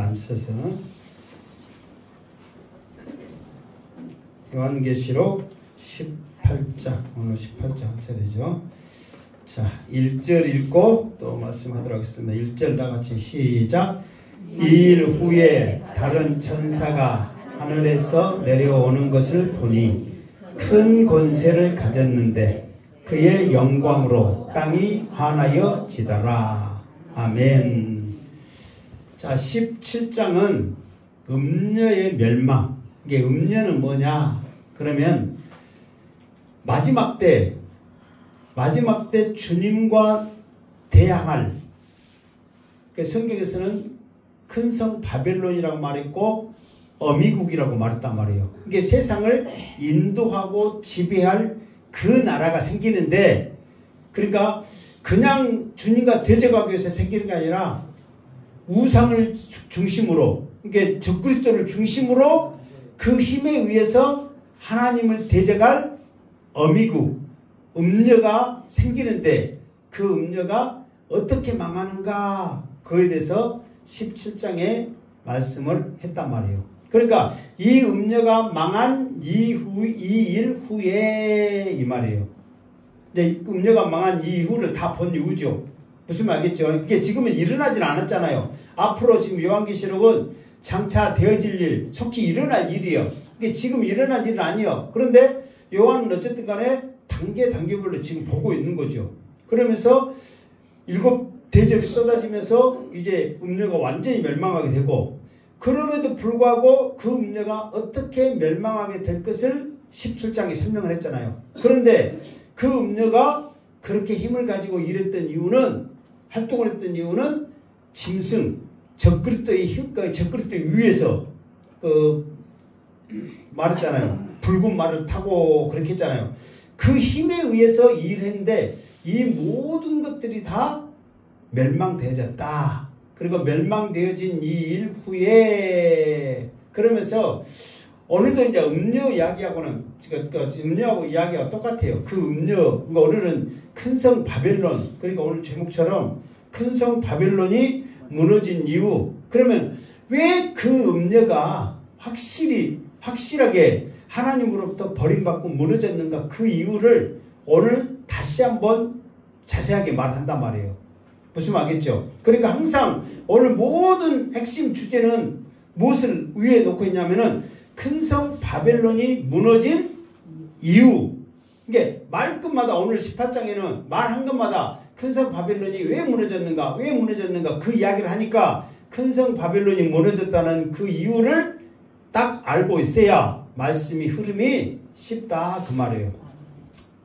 앉으셔서 요한계시록 18장, 오늘 18장 한 차례죠. 자, 1절 읽고 또 말씀하도록 하겠습니다. 1절 다 같이 시작. 이 일 후에 다른 천사가 하늘에서 내려오는 것을 보니 큰 권세를 가졌는데 그의 영광으로 땅이 환하여 지더라. 아멘. 자, 17장은 음녀의 멸망. 이게 음녀는 뭐냐? 그러면 마지막 때 주님과 대항할, 성경에서는 큰 성 바벨론이라고 말했고 어미국이라고 말했단 말이에요. 이게 세상을 인도하고 지배할 그 나라가 생기는데, 그러니까 그냥 주님과 대적하기 위해서 생기는 게 아니라 우상을 중심으로, 그러니까 적그리스도를 중심으로 그 힘에 의해서 하나님을 대적할 어미국, 음녀가 생기는데 그 음녀가 어떻게 망하는가, 그에 대해서 17장에 말씀을 했단 말이에요. 그러니까 이 음녀가 망한 이 일 후에 이 말이에요. 이제 음녀가 망한 이후를 다 본 이후죠. 무슨 말이겠죠? 이게 지금은 일어나진 않았잖아요. 앞으로 지금 요한계시록은 장차 되어질 일, 속히 일어날 일이에요. 이게 지금 일어난 일은 아니에요. 그런데 요한은 어쨌든 간에 단계별로 지금 보고 있는 거죠. 그러면서 일곱 대접이 쏟아지면서 이제 음녀가 완전히 멸망하게 되고, 그럼에도 불구하고 그 음녀가 어떻게 멸망하게 될 것을 17장에 설명을 했잖아요. 그런데 그 음녀가 그렇게 힘을 가지고 활동을 했던 이유는 짐승, 적그리스도의 힘과 적그리스도의 위에서 말했잖아요. 붉은 말을 타고 그렇게 했잖아요. 그 힘에 의해서 일을 했는데 이 모든 것들이 다 멸망되어졌다. 그리고 멸망되어진 이 일 후에, 그러면서 오늘도 이제 음녀 이야기하고는, 음녀하고 이야기가 똑같아요. 그 음녀, 그러니까 오늘은 큰 성 바벨론, 그러니까 오늘 제목처럼 큰 성 바벨론이 무너진 이유. 그러면 왜 그 음녀가 확실하게 하나님으로부터 버림받고 무너졌는가, 그 이유를 오늘 다시 한번 자세하게 말한단 말이에요. 무슨 말이겠죠? 그러니까 항상 오늘 모든 핵심 주제는 무엇을 위에 놓고 있냐면은 큰 성 바벨론이 무너진 이유. 이게 말끝마다 오늘 18장에는 말 한 것마다 큰 성 바벨론이 왜 무너졌는가 그 이야기를 하니까 큰 성 바벨론이 무너졌다는 그 이유를 딱 알고 있어야 말씀이 흐름이 쉽다 그 말이에요.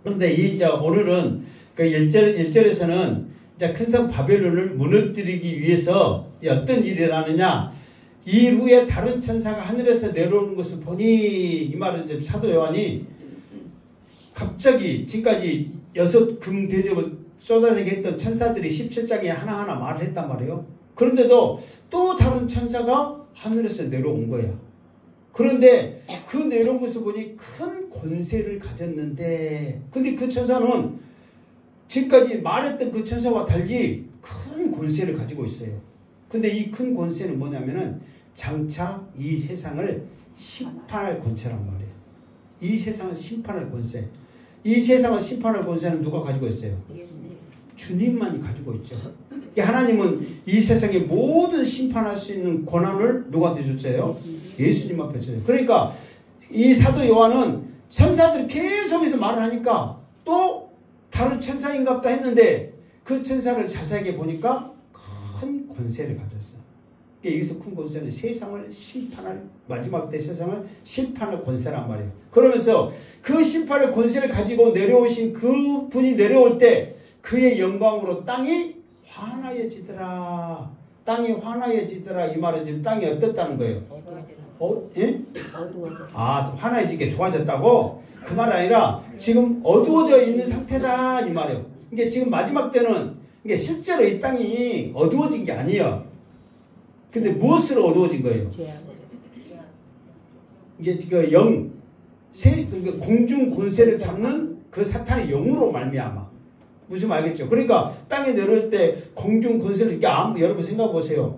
그런데 이제 오늘은 그 1절에서는 큰 성 바벨론을 무너뜨리기 위해서 어떤 일이 일어나느냐, 이후에 다른 천사가 하늘에서 내려오는 것을 보니, 이 말은 지금 사도 요한이 갑자기 지금까지 6금 대접을 쏟아내게 했던 천사들이 17장에 하나하나 말을 했단 말이에요. 그런데도 또 다른 천사가 하늘에서 내려온 거야. 그런데 그 내려온 것을 보니 큰 권세를 가졌는데, 근데 그 천사는 지금까지 말했던 그 천사와 달리 큰 권세를 가지고 있어요. 근데 이 큰 권세는 뭐냐면은 장차 이 세상을 심판할 권세란 말이에요. 이 세상을 심판할 권세. 이 세상을 심판할 권세는 누가 가지고 있어요? 주님만이 가지고 있죠. 하나님은 이 세상의 모든 심판할 수 있는 권한을 누구한테 줬어요? 예수님 앞에 줬어요. 그러니까 이 사도 요한은 천사들이 계속해서 말을 하니까 또 다른 천사인갑다 했는데 그 천사를 자세하게 보니까 큰 권세를 가졌어. 여기서 큰 권세는 세상을 심판할, 마지막 때 세상을 심판할 권세란 말이에요. 그러면서 그 심판의 권세를 가지고 내려오신 그 분이 내려올 때 그의 영광으로 땅이 환하여지더라. 땅이 환하여지더라. 이 말은 지금 땅이 어떻다는 거예요? 예? 환하여지게 좋아졌다고? 그 말 아니라 지금 어두워져 있는 상태다 이 말이에요. 이게 지금 마지막 때는 이게 실제로 이 땅이 어두워진 게 아니에요. 근데 무엇으로 어두워진 거예요? 이제 공중 권세를 잡는 그 사탄의 영으로 말미암아. 무슨 말겠죠? 그러니까 땅에 내려올 때 공중 권세를 여러분 생각해 보세요.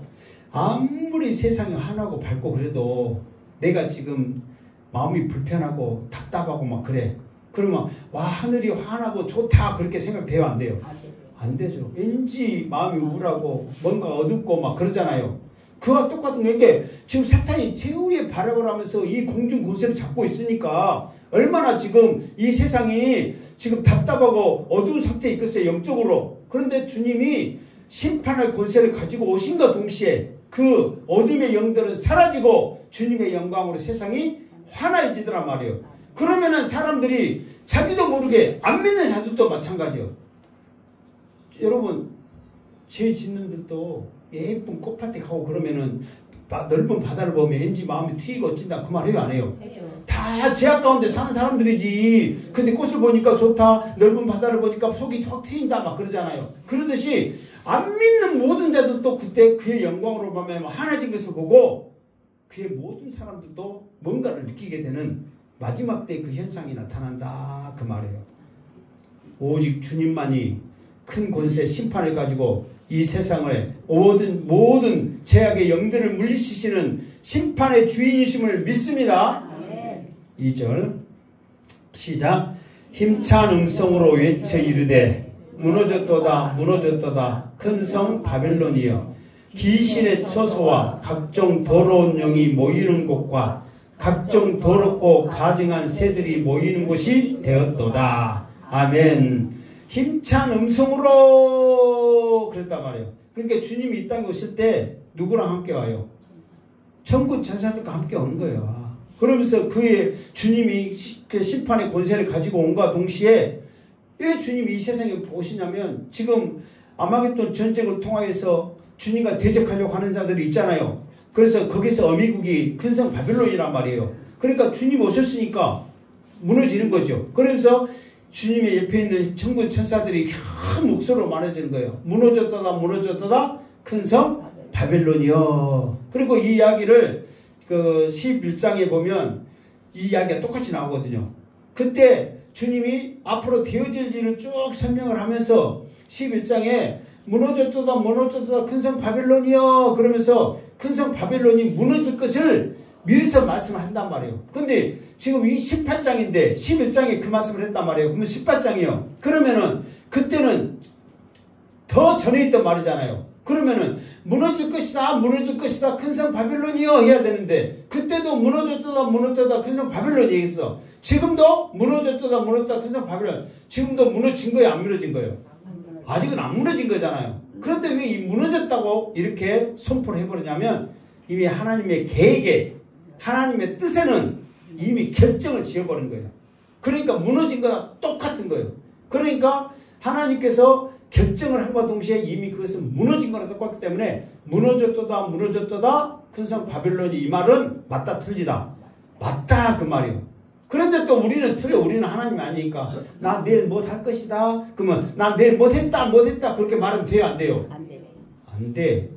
아무리 세상이 환하고 밝고 그래도 내가 지금 마음이 불편하고 답답하고 막 그래. 그러면 와 하늘이 환하고 좋다 그렇게 생각돼요 안 돼요? 안 되죠. 왠지 마음이 우울하고 뭔가 어둡고 막 그러잖아요. 그와 똑같은 게 지금 사탄이 최후의 발악을 하면서 이 공중 권세를 잡고 있으니까 얼마나 지금 이 세상이 지금 답답하고 어두운 상태에 있겠어요 영적으로. 그런데 주님이 심판할 권세를 가지고 오신과 동시에 그 어둠의 영들은 사라지고 주님의 영광으로 세상이 환해지더란 말이에요. 그러면은 사람들이 자기도 모르게 안 믿는 자들도 마찬가지예요. 여러분 죄 짓는 들도 예쁜 꽃밭에 가고 그러면은 넓은 바다를 보면 왠지 마음이 트이고 어찐다 그 말 해요 안 해요? 다 제약 가운데 사는 사람들이지. 근데 꽃을 보니까 좋다 넓은 바다를 보니까 속이 확 트인다 막 그러잖아요. 그러듯이 안 믿는 모든 자들도 그때 그의 영광으로 보면 하나진 것을 보고 그의 모든 사람들도 뭔가를 느끼게 되는 마지막 때 그 현상이 나타난다 그 말이에요. 오직 주님만이 큰 권세 심판을 가지고 이 세상을 모든 죄악의 영들을 물리치시는 심판의 주인이심을 믿습니다. 2절 시작. 힘찬 음성으로 외쳐 이르되 무너졌도다 무너졌도다 큰 성 바벨론이여 귀신의 처소와 각종 더러운 영이 모이는 곳과 각종 더럽고 가증한 새들이 모이는 곳이 되었도다. 아멘. 힘찬 음성으로 그랬단 말이에요. 그러니까 주님이 이 땅에 오실 때 누구랑 함께 와요? 천군 천사들과 함께 오는 거예요. 그러면서 그의 주님이 그 심판의 권세를 가지고 온과 동시에 왜 주님이 이 세상에 오시냐면 지금 아마겟돈 전쟁을 통하여서 주님과 대적하려고 하는 자들이 있잖아요. 그래서 거기서 어미국이 큰 성 바빌론이란 말이에요. 그러니까 주님 오셨으니까 무너지는 거죠. 그러면서 주님의 옆에 있는 천군 천사들이 큰 목소리로 말해주는 거예요. 무너졌다다 무너졌다다 큰 성 바벨론이요. 그리고 이 이야기를 그 11장에 보면 이 이야기가 똑같이 나오거든요. 그때 주님이 앞으로 되어질 일을 쭉 설명을 하면서 11장에 무너졌도다 무너졌도다 큰 성 바벨론이요 그러면서 큰 성 바벨론이 무너질 것을 미리서 말씀을 한단 말이에요. 근데 지금 이 18장인데 11장에 그 말씀을 했단 말이에요. 그러면 18장이요. 그러면은 그때는 더 전에 있던 말이잖아요. 그러면은 무너질 것이다 무너질 것이다 큰 성 바벨론이요 해야 되는데 그때도 무너졌도다 무너졌다 큰 성 바벨론 얘기했어. 지금도 무너졌도다 무너졌다 큰 성 바벨론. 지금도 무너진 거예요 안 무너진 거예요? 아직은 안 무너진 거잖아요. 그런데 왜 이 무너졌다고 이렇게 선포를 해버리냐면 이미 하나님의 계획에 하나님의 뜻에는 이미 결정을 지어버린 거예요. 그러니까 무너진 거랑 똑같은 거예요. 그러니까 하나님께서 결정을 한과 동시에 이미 그것은 무너진 거랑 똑같기 때문에 무너졌도다 무너졌도다 큰 성 바벨론이 이 말은 맞다 틀리다 맞다 그 말이에요. 그런데 또 우리는 틀려. 우리는 하나님이 아니니까 나 내일 뭐 살 것이다 그러면 나 내일 뭐 했다 그렇게 말하면 돼요 안 돼요? 안 돼.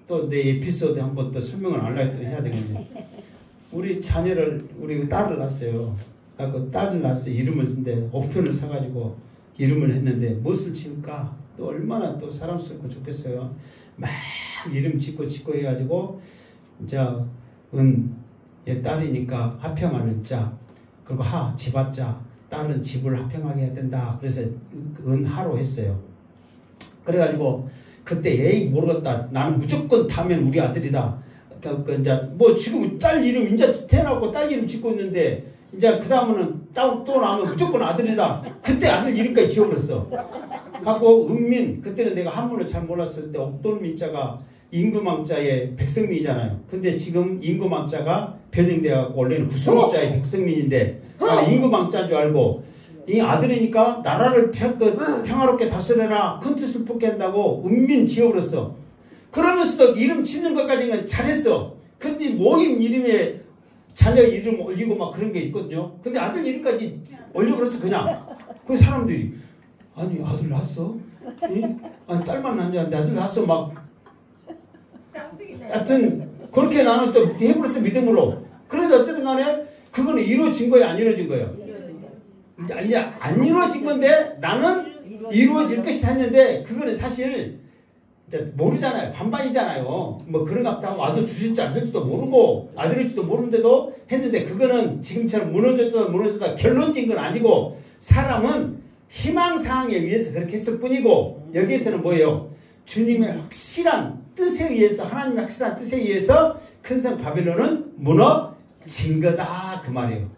또 내 에피소드 한번 또 설명을 해야 되겠네. 우리 자녀를 우리 딸을 낳았어요. 그 딸을 낳았어. 이름을 쓴데 옥편을 사가지고 이름을 했는데 무엇을 지을까? 또 얼마나 또 사랑스럽고 좋겠어요. 막 이름 짓고 해가지고 이제 얘 딸이니까 합평하는 자 그리고 지바자 딸은 집을 합평하게 해야 된다. 그래서 은하로 했어요. 그래가지고 그때 에이 모르겠다. 나는 무조건 타면 우리 아들이다. 이제 뭐 지금 딸 이름 이제 태어나고 딸 이름 짓고 있는데 이제 그 다음에는 또 나오면 무조건 아들이다. 그때 아들 이름까지 지어버렸어. 갖고 은민 그때는 내가 한문을 잘 몰랐을 때 옥돌민자가 임금왕자의 백성민이잖아요. 근데 지금 임금왕자가 변형되어갖고 원래는 구수왕자의 백성민인데 임금왕자인 줄 알고 이 아들이니까 나라를 평화롭게 다스려라 큰 뜻을 뽑게 한다고 은민 지어버렸어. 그러면서도 이름 짓는 것까지는 잘했어. 근데 모임 이름에 자녀 이름 올리고 막 그런 게 있거든요. 근데 아들 이름까지 올려버렸어 그냥. 그 사람들이 아니 아들 낳았어? 아니 딸만 낳는데 아들 낳았어 막. 하여튼 그렇게 나는 또 해버렸어 믿음으로. 그런데 어쨌든 간에 그거는 이루어진 거예요 안 이루어진 거예요? 이제 안 이루어진 건데 나는 이루어질 것이다 했는데 그거는 사실 이제 모르잖아요. 반반이잖아요. 뭐 그런가 보다 하고 아들 주실지 안 될지도 모르고 아들일지도 모르는데도 했는데 그거는 지금처럼 무너졌다 결론진 건 아니고 사람은 희망사항에 의해서 그렇게 했을 뿐이고 여기에서는 뭐예요? 주님의 확실한 뜻에 의해서 하나님의 확실한 뜻에 의해서 큰 성 바벨론은 무너진 거다 그 말이에요.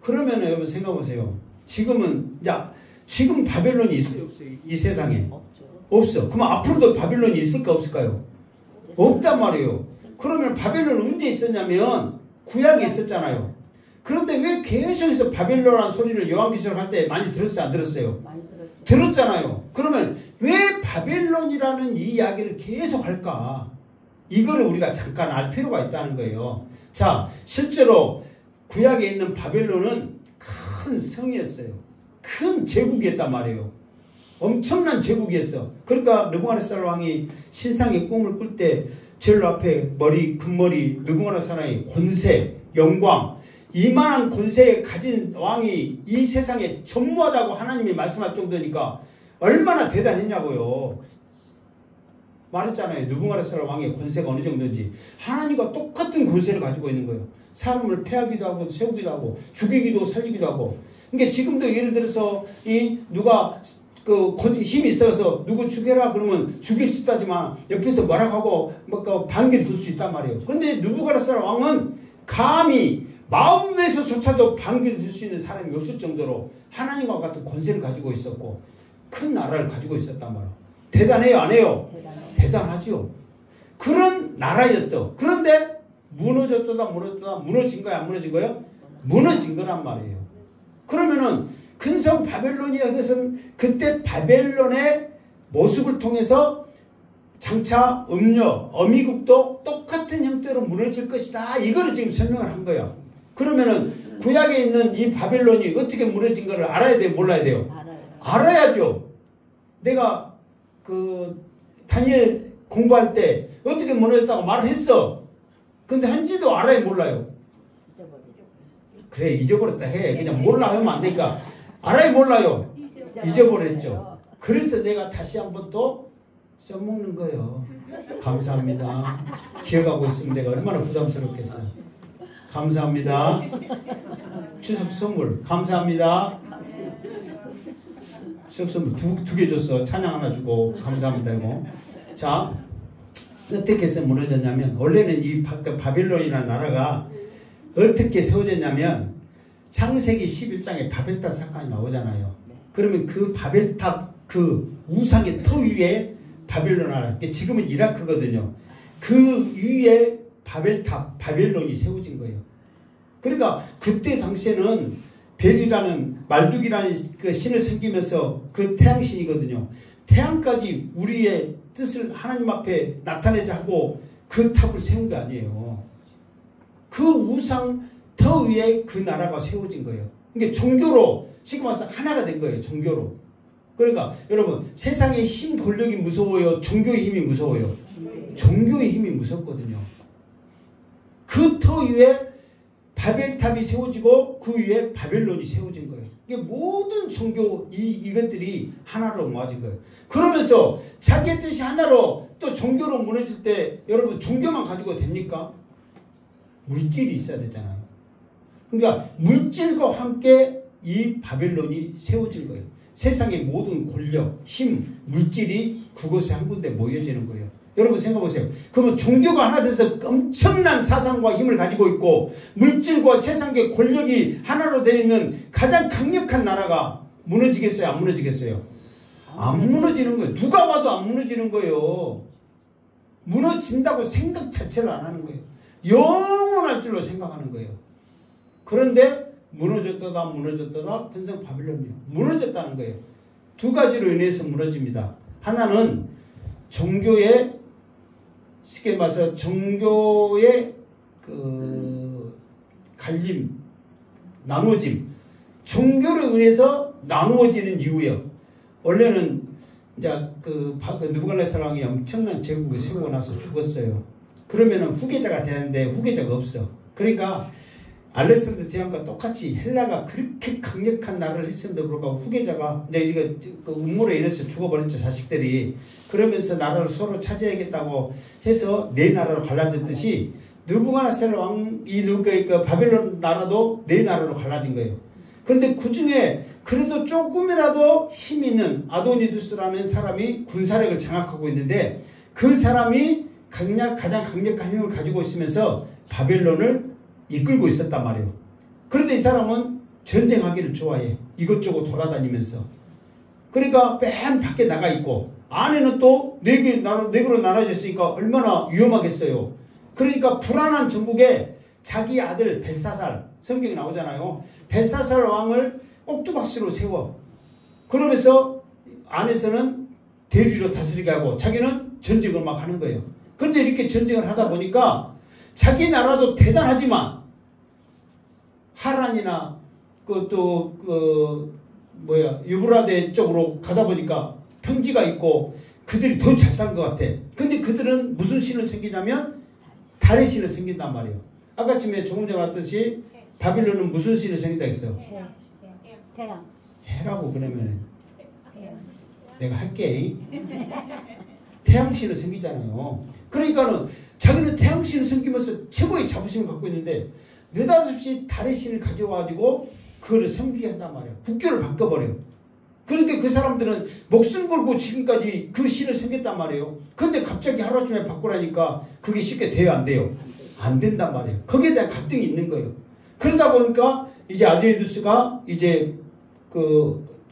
그러면 여러분 생각해보세요. 지금 바벨론이 있어요 없어요? 이 세상에? 없어. 그럼 앞으로도 바벨론이 있을까 없을까요? 없단 말이에요. 그러면 바벨론은 언제 있었냐면 구약에 있었잖아요. 그런데 왜 계속해서 바벨론이라는 소리를 요한계시록 할 때 많이 들었어요? 안 들었어요? 많이 들었잖아요. 그러면 왜 바벨론이라는 이 이야기를 계속 할까? 이거를 우리가 잠깐 알 필요가 있다는 거예요. 자, 실제로 구약에 있는 바벨론은 큰 성이었어요. 큰 제국이었단 말이에요. 엄청난 제국이었어. 그러니까 느부갓네살 왕이 신상의 꿈을 꿀 때 제일 앞에 금머리 느부갓네살의 권세, 영광, 이만한 권세에 가진 왕이 이 세상에 전무하다고 하나님이 말씀할 정도니까 얼마나 대단했냐고요. 말했잖아요. 느부갓네살 왕의 권세가 어느 정도인지. 하나님과 똑같은 권세를 가지고 있는 거예요. 사람을 패하기도 하고 세우기도 하고 죽이기도 살리기도 하고. 그러니까 지금도 예를 들어서 누가 힘이 있어서 누구 죽여라 그러면 죽일 수 있다지만 옆에서 뭐라고 하고 반기를 둘 수 있단 말이에요. 그런데 느부갓네살 왕은 감히 마음에서조차도 반기를 들 수 있는 사람이 없을 정도로 하나님과 같은 권세를 가지고 있었고 큰 나라를 가지고 있었단 말이에요. 대단해요 안 해요? 대단하죠. 그런 나라였어. 그런데 무너진 거야 안 무너진 거예요? 무너진 거란 말이에요. 그러면은 근성 바벨론이야. 그것은 그때 바벨론의 모습을 통해서 장차 어미국도 똑같은 형태로 무너질 것이다. 이거를 지금 설명을 한 거야. 그러면은 구약에 있는 이 바벨론이 어떻게 무너진 거를 알아야 돼요? 몰라야 돼요? 알아야죠. 내가 다니엘 공부할 때 어떻게 무너졌다고 말을 했어. 근데 한지도 알아야 몰라요. 그래 잊어버렸다 해. 그냥 몰라 하면 안 되니까 알아야 몰라요. 잊어버렸죠. 그래서 내가 다시 한번 또 써먹는 거예요. 감사합니다. 기억하고 있으면 내가 얼마나 부담스럽겠어요. 감사합니다. 추석 선물 감사합니다. 추석 선물 두 개 줬어. 찬양 하나 주고 감사합니다. 이거. 자, 어떻게 해서 무너졌냐면 원래는 이 바벨론이라는 나라가 어떻게 세워졌냐면 창세기 11장에 바벨탑 사건이 나오잖아요. 그러면 그 바벨탑 그 우상의 터 위에 바벨론 나라, 지금은 이라크거든요. 그 위에 바벨론이 세워진 거예요. 그러니까 그때 당시에는 벨이라는 말뚝이라는 그 신을 섬기면서 그 태양신이거든요. 태양까지 우리의 뜻을 하나님 앞에 나타내자 하고 그 탑을 세운 게 아니에요. 그 우상 터 위에 그 나라가 세워진 거예요. 그러니까 종교로 지금 와서 하나가 된 거예요. 종교로. 그러니까 여러분 세상의 힘 권력이 무서워요? 종교의 힘이 무서워요? 종교의 힘이 무섭거든요. 그 터 위에 바벨탑이 세워지고 그 위에 바벨론이 세워진 거예요. 이게 모든 종교 이것들이 하나로 모아진 거예요. 그러면서 자기의 뜻이 하나로 또 종교로 무너질 때 여러분 종교만 가지고 됩니까? 물질이 있어야 되잖아요. 그러니까 물질과 함께 이 바벨론이 세워진 거예요. 세상의 모든 권력, 힘, 물질이 그곳에 한 군데 모여지는 거예요. 여러분 생각해보세요. 그러면 종교가 하나 돼서 엄청난 사상과 힘을 가지고 있고 물질과 세상의 권력이 하나로 되어 있는 가장 강력한 나라가 무너지겠어요? 안 무너지겠어요? 안 무너지는 거예요. 누가 봐도 안 무너지는 거예요. 무너진다고 생각 자체를 안 하는 거예요. 영원할 줄로 생각하는 거예요. 그런데 무너졌다가 근성 바벨론이요. 무너졌다는 거예요. 두 가지로 인해서 무너집니다. 하나는 종교의 쉽게 말해서 종교의 그 갈림, 나누어짐. 종교로 인해서 나누어지는 이유예요. 원래는 이제 그 느부갓네살 왕이 엄청난 제국을 세우고 나서 죽었어요. 그러면은 후계자가 되는데 후계자가 없어. 그러니까 알렉산더 대왕과 똑같이 헬라가 그렇게 강력한 나라를 했음에도 불구하고 후계자가 이제 그 음모로 인해서 죽어버렸죠, 자식들이. 그러면서 나라를 서로 차지하겠다고 해서 네 나라로 갈라졌듯이 느부갓네살 왕이 그 바벨론 나라도 네 나라로 갈라진 거예요. 그런데 그 중에 그래도 조금이라도 힘 있는 아도니두스라는 사람이 군사력을 장악하고 있는데 그 사람이 가장 강력한 힘을 가지고 있으면서 바벨론을 이끌고 있었단 말이에요. 그런데 이 사람은 전쟁하기를 좋아해. 이것저것 돌아다니면서. 그러니까 맨 밖에 나가 있고 안에는 또 네 개로 나눠져 있으니까 얼마나 위험하겠어요. 그러니까 불안한 전국에 자기 아들 벨사살, 성경에 나오잖아요. 벨사살 왕을 꼭두각시로 세워. 그러면서 안에서는 대리로 다스리게 하고 자기는 전쟁을 막 하는 거예요. 그런데 이렇게 전쟁을 하다 보니까 자기 나라도 대단하지만 하란이나 유브라데 쪽으로 가다 보니까 평지가 있고 그들이 더 잘 산 것 같아. 근데 그들은 무슨 신을 섬기냐면 달의 신을 섬긴단 말이에요. 아까 전에 조금 전에 왔듯이 바빌론은 무슨 신을 섬긴다 했어요? 태양. 해라고 그러면 내가 할게. 태양신을 섬기잖아요. 그러니까는 자기는 태양신을 섬기면서 최고의 자부심을 갖고 있는데 느닷없이 달의 신을 가져와가지고 그거를 섬기게 한단 말이에요. 국교를 바꿔버려요. 그런데 그 사람들은 목숨 걸고 지금까지 그 신을 섬겼단 말이에요. 근데 갑자기 하루아침에 바꾸라니까 그게 쉽게 돼요, 안 돼요? 안 된단 말이에요. 거기에 대한 갈등이 있는 거예요. 그러다 보니까 이제 아도니두스가 이제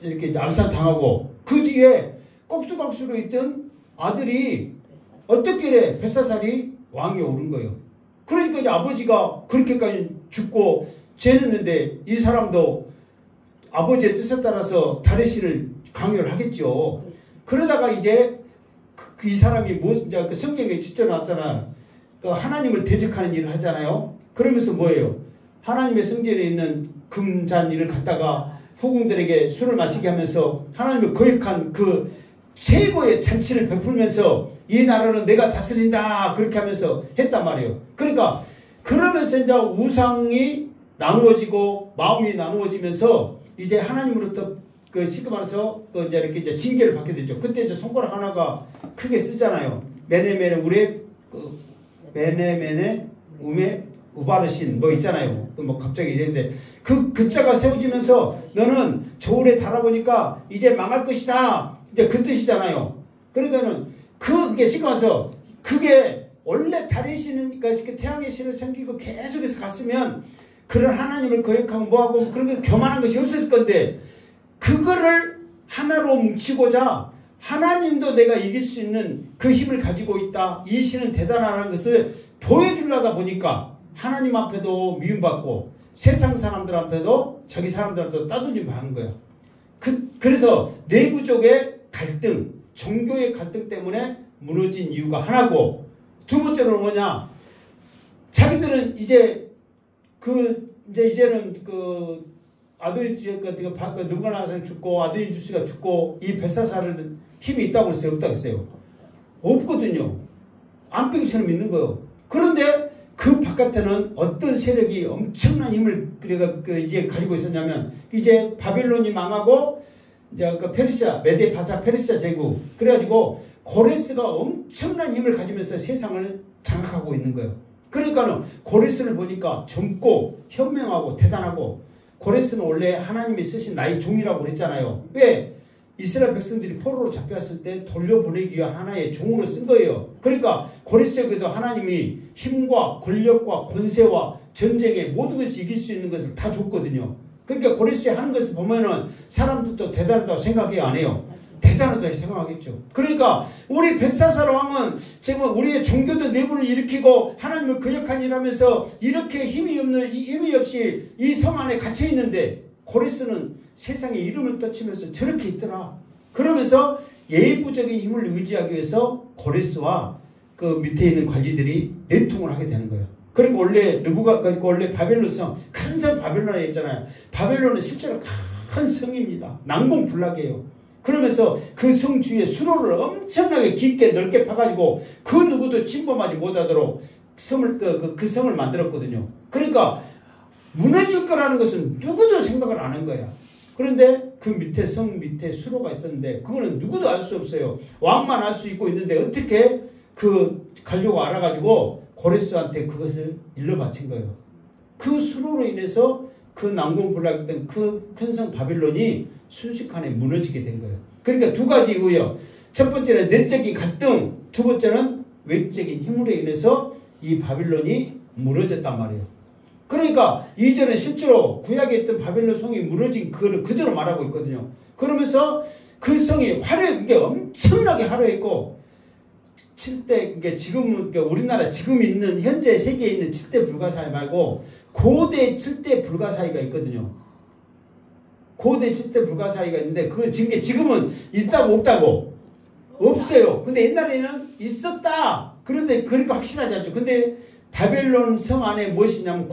이렇게 암살 당하고 그 뒤에 꼭두각시로 있던 아들이 어떻게 벨사살이 왕이 오른 거예요. 그러니까 이제 아버지가 그렇게까지 죽고 죄냈는데 이 사람도 아버지의 뜻에 따라서 달의 신을 강요를 하겠죠. 그러다가 이제 이 사람이 이제 그 성경에 실제 나왔잖아. 그 하나님을 대적하는 일을 하잖아요. 그러면서 뭐예요? 하나님의 성전에 있는 금잔일을 갖다가 후궁들에게 술을 마시게 하면서 하나님을 거역한 그 최고의 잔치를 베풀면서 이 나라는 내가 다스린다 그렇게 하면서 했단 말이에요. 그러니까 그러면서 이제 우상이 나누어지고 마음이 나누어지면서 이제 하나님으로부터 쉽게 말해서 이제 이렇게 이제 징계를 받게 되죠. 그때 이제 손가락 하나가 크게 쓰잖아요. 메네메네 우메 우바르신 있잖아요. 또 갑자기 이랬는데 그 글자가 세워지면서 너는 저울에 달아보니까 이제 망할 것이다. 이제 그 뜻이잖아요. 그러니까는 그게 쉽게 말해서 그게 원래 달의 신은 그러니까 태양의 신을 섬기고 계속해서 갔으면 그런 하나님을 거역하고 뭐하고 그런 교만한 것이 없었을 건데 그거를 하나로 뭉치고자 하나님도 내가 이길 수 있는 그 힘을 가지고 있다. 이 신은 대단하다는 것을 보여주려다 보니까 하나님 앞에도 미움받고 세상 사람들 앞에도 자기 사람들한테도 따돌림 받는 거야. 그래서 내부적의 갈등, 종교의 갈등 때문에 무너진 이유가 하나고 두 번째로는 뭐냐? 자기들은 이제는 느부갓네살이 죽고 아도니두스가 죽고 이 벨사살은 힘이 있다고 했어요? 없다고 했어요? 없거든요. 안병처럼 있는 거예요. 그런데 그 바깥에는 어떤 세력이 엄청난 힘을 이제 가지고 있었냐면 이제 바빌론이 망하고 이제 메데 바사 페르시아 제국 그래가지고 고레스가 엄청난 힘을 가지면서 세상을 장악하고 있는 거예요. 그러니까는 고레스를 보니까 젊고 현명하고 대단하고 고레스는 원래 하나님이 쓰신 나의 종이라고 그랬잖아요. 왜? 이스라엘 백성들이 포로로 잡혔을 때 돌려보내기 위한 하나의 종으로 쓴 거예요. 그러니까 고레스에게도 하나님이 힘과 권력과 권세와 전쟁에 모든 것을 이길 수 있는 것을 다 줬거든요. 그러니까 고레스에 하는 것을 보면은 사람들도 대단하다고 생각해요, 안 해요? 대단하다고 생각하겠죠. 그러니까 우리 벨사살 왕은 지금 우리의 종교도 내부를 일으키고 하나님을 거역한 일하면서 이렇게 힘이 없이 이 성 안에 갇혀 있는데 고레스는 세상에 이름을 떨치면서 저렇게 있더라. 그러면서 예부적인 힘을 의지하기 위해서 고레스와 그 밑에 있는 관리들이 내통을 하게 되는 거예요. 그리고 원래 바벨론 성, 큰 성 바벨론에 있잖아요. 바벨론은 실제로 큰 성입니다. 낭봉불락이에요. 그러면서 그 성 주위에 수로를 엄청나게 깊게 넓게 파가지고 그 누구도 침범하지 못하도록 그 성을 만들었거든요. 그러니까 무너질 거라는 것은 누구도 생각을 안 한 거야. 그런데 그 밑에 성 밑에 수로가 있었는데 그거는 누구도 알 수 없어요. 왕만 알 수 있고 있는데 어떻게 그 가려고 알아가지고 고레스한테 그것을 일러 바친 거예요. 그 수로로 인해서 그 난공불락했던 그 큰 성 바빌론이 순식간에 무너지게 된 거예요. 그러니까 두 가지 이유예요. 첫 번째는 내적인 갈등, 두 번째는 외적인 힘으로 인해서 이 바빌론이 무너졌단 말이에요. 그러니까 이전에 실제로 구약에 있던 바빌론 성이 무너진 그거를 그대로 말하고 있거든요. 그러면서 그 성이 화려하게 엄청나게 화려했고 7대, 그러니까 지금 그러니까 우리나라 지금 있는 현재 세계에 있는 7대 불가사의 말고 고대 7대 불가사의가 있거든요. 고대 7대 불가사의가 있는데 그거 지금은 있다고 없다고? 없어요. 근데 옛날에는 있었다. 그런데 그러니까 확실하지 않죠. 근데 바벨론 성 안에 무엇이냐면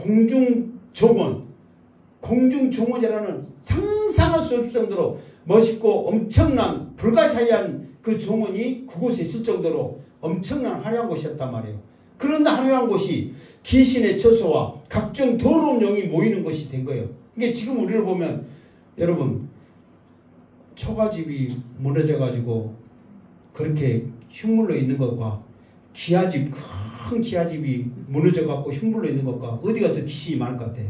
공중종원이라는 상상할 수 없을 정도로 멋있고 엄청난 불가사의한 그 종원이 그곳에 있을 정도로 엄청난 화려한 곳이었단 말이에요. 그런 화려한 곳이 귀신의 처소와 각종 더러운 영이 모이는 곳이 된 거예요. 이게 지금 우리를 보면 여러분 초가집이 무너져가지고 그렇게 흉물로 있는 것과 기아집 큰 기아집이 무너져갖고 흉물로 있는 것과 어디가 더 귀신이 많을 것 같아?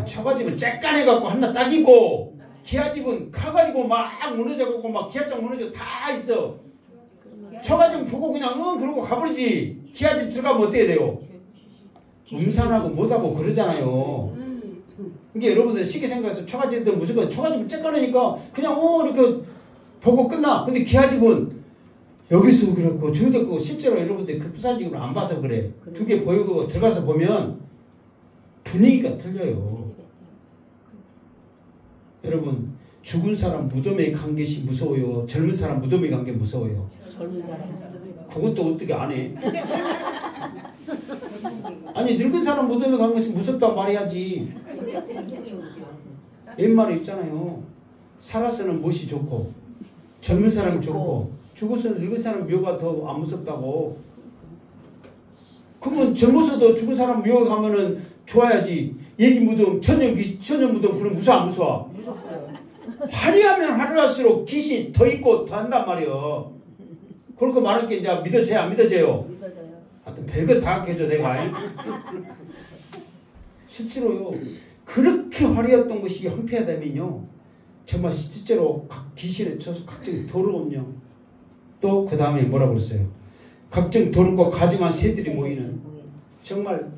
초가집은 쬐깐해갖고 하나 딱이고 기아집은 커가지고 막 무너져갖고 막 기아장 무너져 다 있어. 초가집 보고 그냥 그러고 가버리지. 기아집 들어가면 어떻게 돼요? 음산하고 못하고 그러잖아요. 이게 여러분들 쉽게 생각해서 초가집은 무조건 초가집은 쬐깐하니까 그냥 이렇게 보고 끝나. 근데 기아집은 여기서 그렇고 저기도 그렇고 실제로 여러분들 그 부산직으로 안 봐서 그래. 두 개 보이고 들어가서 보면 분위기가 틀려요. 여러분 죽은 사람 무덤에 간 것이 무서워요? 젊은 사람 무덤에 간 게 무서워요? 젊은 사람. 그건 또 어떻게 안 해? 아니 늙은 사람 무덤에 간 것이 무섭단 말해야지. 옛말에 있잖아요. 살아서는 무엇이 좋고 젊은 사람이 좋고 죽어서는 늙은 사람 묘가 더 안 무섭다고. 그러면 젊어서도 죽은 사람 묘 가면은 좋아야지. 얘기 무덤, 천년 무덤 그럼 무서워 안 무서워? 화려하면 화려할수록 귀신이 더 있고 더 한단 말이에요. 그렇게 말할 게 이제 믿어져요 안 믿어져요? 하여튼 별거 다 해줘 내가. 실제로요. 그렇게 화려했던 것이 황폐하다면요. 정말 실제로 각 귀신에 쳐서 각종 더러운 영. 또 그 다음에 뭐라고 그랬어요? 각종 더럽고 가증한 새들이 모이는 정말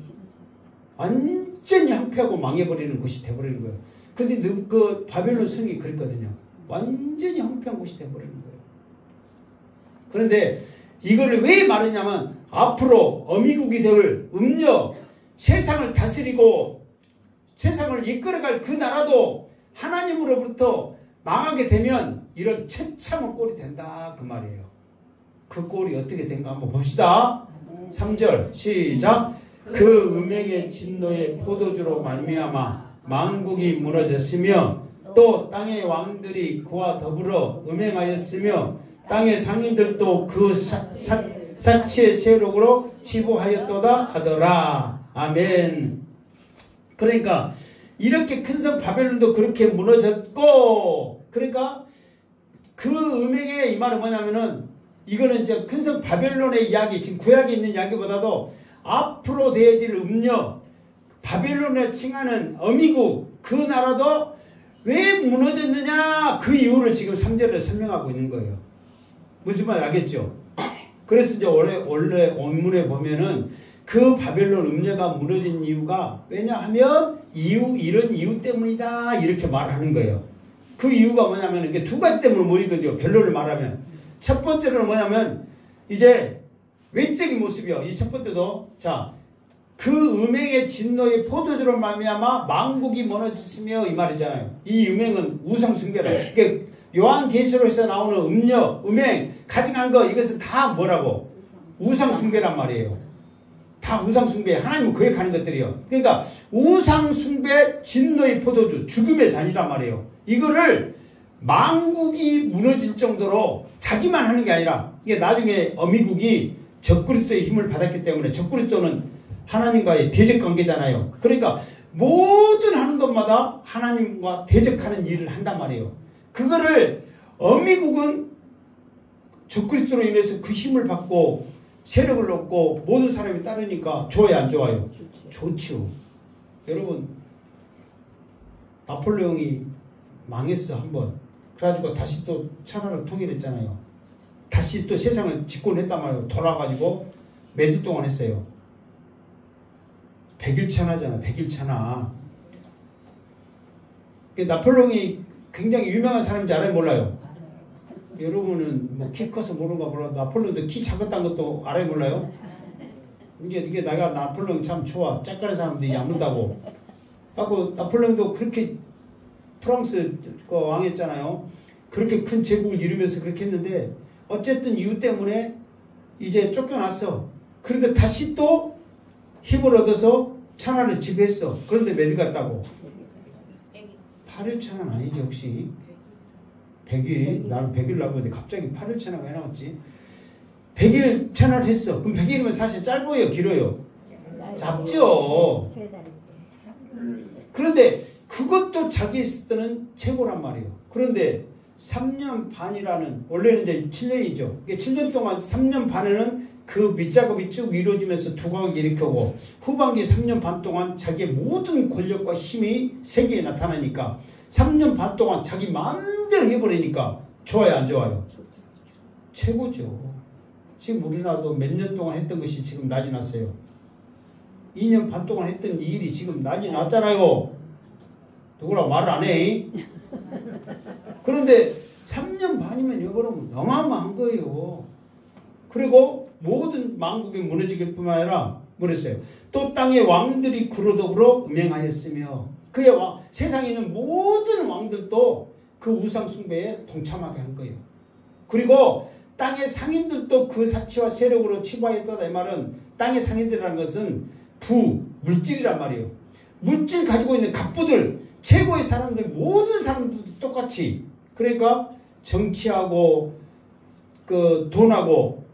완전히 황폐하고 망해버리는 곳이 돼버리는 거예요. 근데 그 바벨론 성이 그랬거든요. 완전히 황폐한 곳이 돼버리는 거예요. 그런데 이거를 왜 말하냐면 앞으로 어미국이 될 음녀 세상을 다스리고 세상을 이끌어갈 그 나라도 하나님으로부터 망하게 되면 이런 처참한 꼴이 된다 그 말이에요. 그 꼴이 어떻게 된가 한번 봅시다. 3절 시작. 그 음행의 진노의 포도주로 말미암아 만국이 무너졌으며 또 땅의 왕들이 그와 더불어 음행하였으며 땅의 상인들도 그 사치의 세력으로 치부하였도다 하더라. 아멘. 그러니까 이렇게 큰 성 바벨론도 그렇게 무너졌고, 그러니까 그 음행의 이 말은 뭐냐면은 이거는 이제 큰 성 바벨론의 이야기, 지금 구약에 있는 이야기보다도 앞으로 되어질 음녀, 바벨론을 칭하는 어미국, 그 나라도 왜 무너졌느냐, 그 이유를 지금 3절에 설명하고 있는 거예요. 무슨 말 알겠죠? 그래서 이제 원래 원문에 보면은 그 바벨론 음녀가 무너진 이유가 왜냐하면 이런 이유 때문이다 이렇게 말하는 거예요. 그 이유가 뭐냐면 이게 두 가지 때문에 모이거든요. 결론을 말하면 첫 번째로는 뭐냐면 이제 외적인 모습이요. 이 첫 번째도 자, 그 음행의 진노의 포도주로 말미암아 만국이 무너졌으며 이 말이잖아요. 이 음행은 우상 숭배라. 그러니까 요한계시록에서 나오는 음녀, 음행, 가증한 거 이것은 다 뭐라고? 우상 숭배란 말이에요. 다 우상 숭배, 하나님을 거역하는 것들이요. 그러니까 우상 숭배, 진노의 포도주, 죽음의 잔이란 말이에요. 이거를 만국이 무너질 정도로 자기만 하는 게 아니라 이게 나중에 어미국이 적그리스도의 힘을 받았기 때문에 적그리스도는 하나님과의 대적 관계잖아요. 그러니까 모든 하는 것마다 하나님과 대적하는 일을 한단 말이에요. 그거를 어미국은 적그리스도로 인해서 그 힘을 받고 세력을 얻고 모든 사람이 따르니까 좋아요, 안 좋아요? 좋죠. 여러분, 나폴레옹이 망했어, 한번. 그래가지고 다시 또 천하를 통일했잖아요. 다시 또 세상을 집권했단 말이에요. 돌아가지고 몇 일 동안 했어요. 100일 천하잖아, 100일 천하. 나폴레옹이 굉장히 유명한 사람인지 알아요, 몰라요? 여러분은 뭐 키 커서 모르는가 몰라도 나폴레옹도 키 작았다는 것도 알아요, 몰라요? 이게 내가 나폴레옹 참 좋아. 짝가는 사람들이 야문다고. 하고 나폴레옹도 그렇게 프랑스 왕했잖아요. 그렇게 큰 제국을 이루면서 그렇게 했는데 어쨌든 이유 때문에 이제 쫓겨났어. 그런데 다시 또 힘을 얻어서 천하를 지배했어. 그런데 몇 일 갔다고? 8일 천하는 아니지 혹시? 100일? 나는 100일 나보는데 갑자기 8일 천하가 왜 나왔지? 100일 천하를 했어. 그럼 100일이면 사실 짧아요, 길어요? 짧죠. 그런데 그것도 자기 있을 때는 최고란 말이에요. 그런데 3년 반이라는, 원래는 이제 7년이죠. 이게 7년 동안 3년 반에는 그 밑작업이 쭉 이루어지면서 두각을 일으켜고 후반기 3년 반 동안 자기의 모든 권력과 힘이 세계에 나타나니까 3년 반 동안 자기 마음대로 해버리니까 좋아요, 안 좋아요? 최고죠. 지금 우리나라도 몇 년 동안 했던 것이 지금 난리 났어요. 2년 반 동안 했던 이 일이 지금 난리 났잖아요. 누구라고 말을 안 해. 그런데 3년 반이면 여러분 어마어마한 거예요. 그리고 모든 만국이 무너지길 뿐만 아니라 뭐랬어요? 또 땅의 왕들이 그로 더불어 음행하였으며 그의 세상에 있는 모든 왕들도 그 우상 숭배에 동참하게 한 거예요. 그리고 땅의 상인들도 그 사치와 세력으로 치부하였다. 이 말은 땅의 상인들이라는 것은 물질이란 말이에요. 물질 가지고 있는 갑부들, 최고의 사람들, 모든 사람들도 똑같이, 그러니까 정치하고 그 돈하고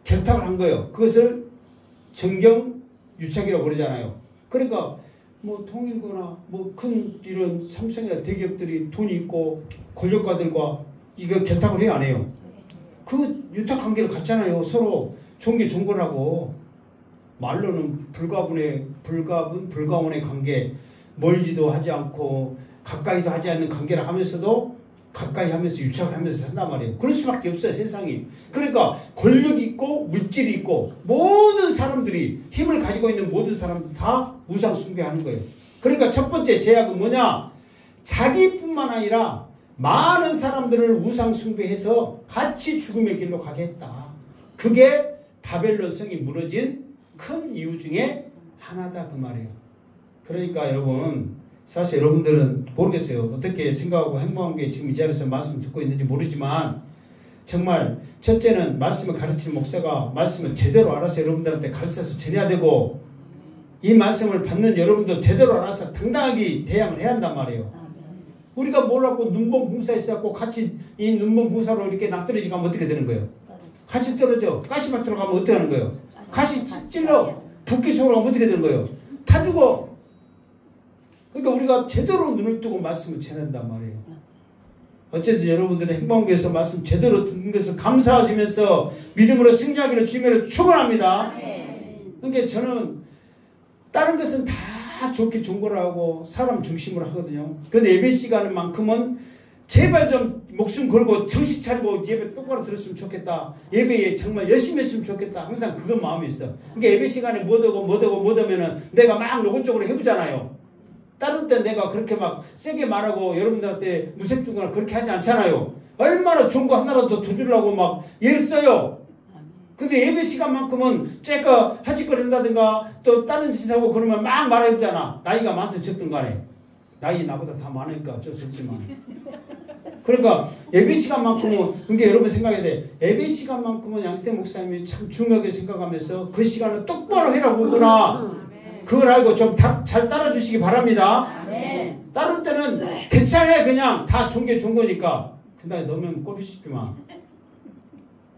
결탁을 한 거예요. 그것을 정경유착이라고 그러잖아요. 그러니까 뭐 통일거나 뭐 큰 이런 삼성이나 대기업들이 돈이 있고 권력가들과 이거 결탁을 해요, 안 해요? 그 유탁 관계를 갖잖아요. 서로 종교라고. 말로는 불가분의 관계, 멀지도 하지 않고 가까이도 하지 않는 관계를 하면서도 가까이 하면서 유착을 하면서 산단 말이에요. 그럴 수밖에 없어요, 세상이. 그러니까 권력이 있고 물질이 있고 모든 사람들이, 힘을 가지고 있는 모든 사람들 다 우상 숭배하는 거예요. 그러니까 첫 번째 제약은 뭐냐? 자기뿐만 아니라 많은 사람들을 우상 숭배해서 같이 죽음의 길로 가게 했다. 그게 바벨론 성이 무너진 큰 이유 중에 하나다, 그 말이에요. 그러니까 여러분, 사실 여러분들은 모르겠어요. 어떻게 생각하고 행복한 게 지금 이 자리에서 말씀 듣고 있는지 모르지만, 정말 첫째는 말씀을 가르치는 목사가 말씀을 제대로 알아서 여러분들한테 가르쳐서 전해야 되고, 이 말씀을 받는 여러분도 제대로 알아서 당당하게 대항을 해야 한단 말이에요. 우리가 몰랐고 눈먼 봉사에 있어갖고 같이 이 눈먼 봉사로 이렇게 낭떠러지 가면 어떻게 되는 거예요? 같이 떨어져. 가시밭으로 가면 어떻게 하는 거예요? 가시 찔러. 붓기 속으로 가면 어떻게 되는 거예요? 다 죽어. 그러니까 우리가 제대로 눈을 뜨고 말씀을 전한단 말이에요. 어쨌든 여러분들은 행방교에서 말씀 제대로 듣는 것을 감사하시면서 믿음으로 승리하기를 주님으로 축원합니다. 그러니까 저는 다른 것은 다 좋게 종고를 하고 사람 중심으로 하거든요. 근데 예배 시간만큼은 제발 좀 목숨 걸고 정신 차리고 예배 똑바로 들었으면 좋겠다. 예배에 정말 열심히 했으면 좋겠다. 항상 그건 마음이 있어. 그러니까 예배 시간에 뭐하면은 내가 막 노골적으로 해보잖아요. 다른 때 내가 그렇게 막 세게 말하고 여러분들한테 무색주거나 그렇게 하지 않잖아요. 얼마나 좋은 거 하나라도 더 주려고 막 애를 써요. 근데 예배 시간만큼은 째까 하짓거린다든가 또 다른 짓 하고 그러면 막 말해보잖아. 나이가 많든 적든 간에. 나이 나보다 다 많으니까 어쩔 수 없지만. 그러니까 예배 시간만큼은, 그러니까 여러분 생각해야 돼. 예배 시간만큼은 양세 목사님이 참 중요하게 생각하면서 그 시간을 똑바로 해라 보구나. 그걸 알고 좀 잘 따라주시기 바랍니다. 다른 때는 괜찮아. 그냥 다 좋은 거니까. 근데 너무 꼴이 싶지만.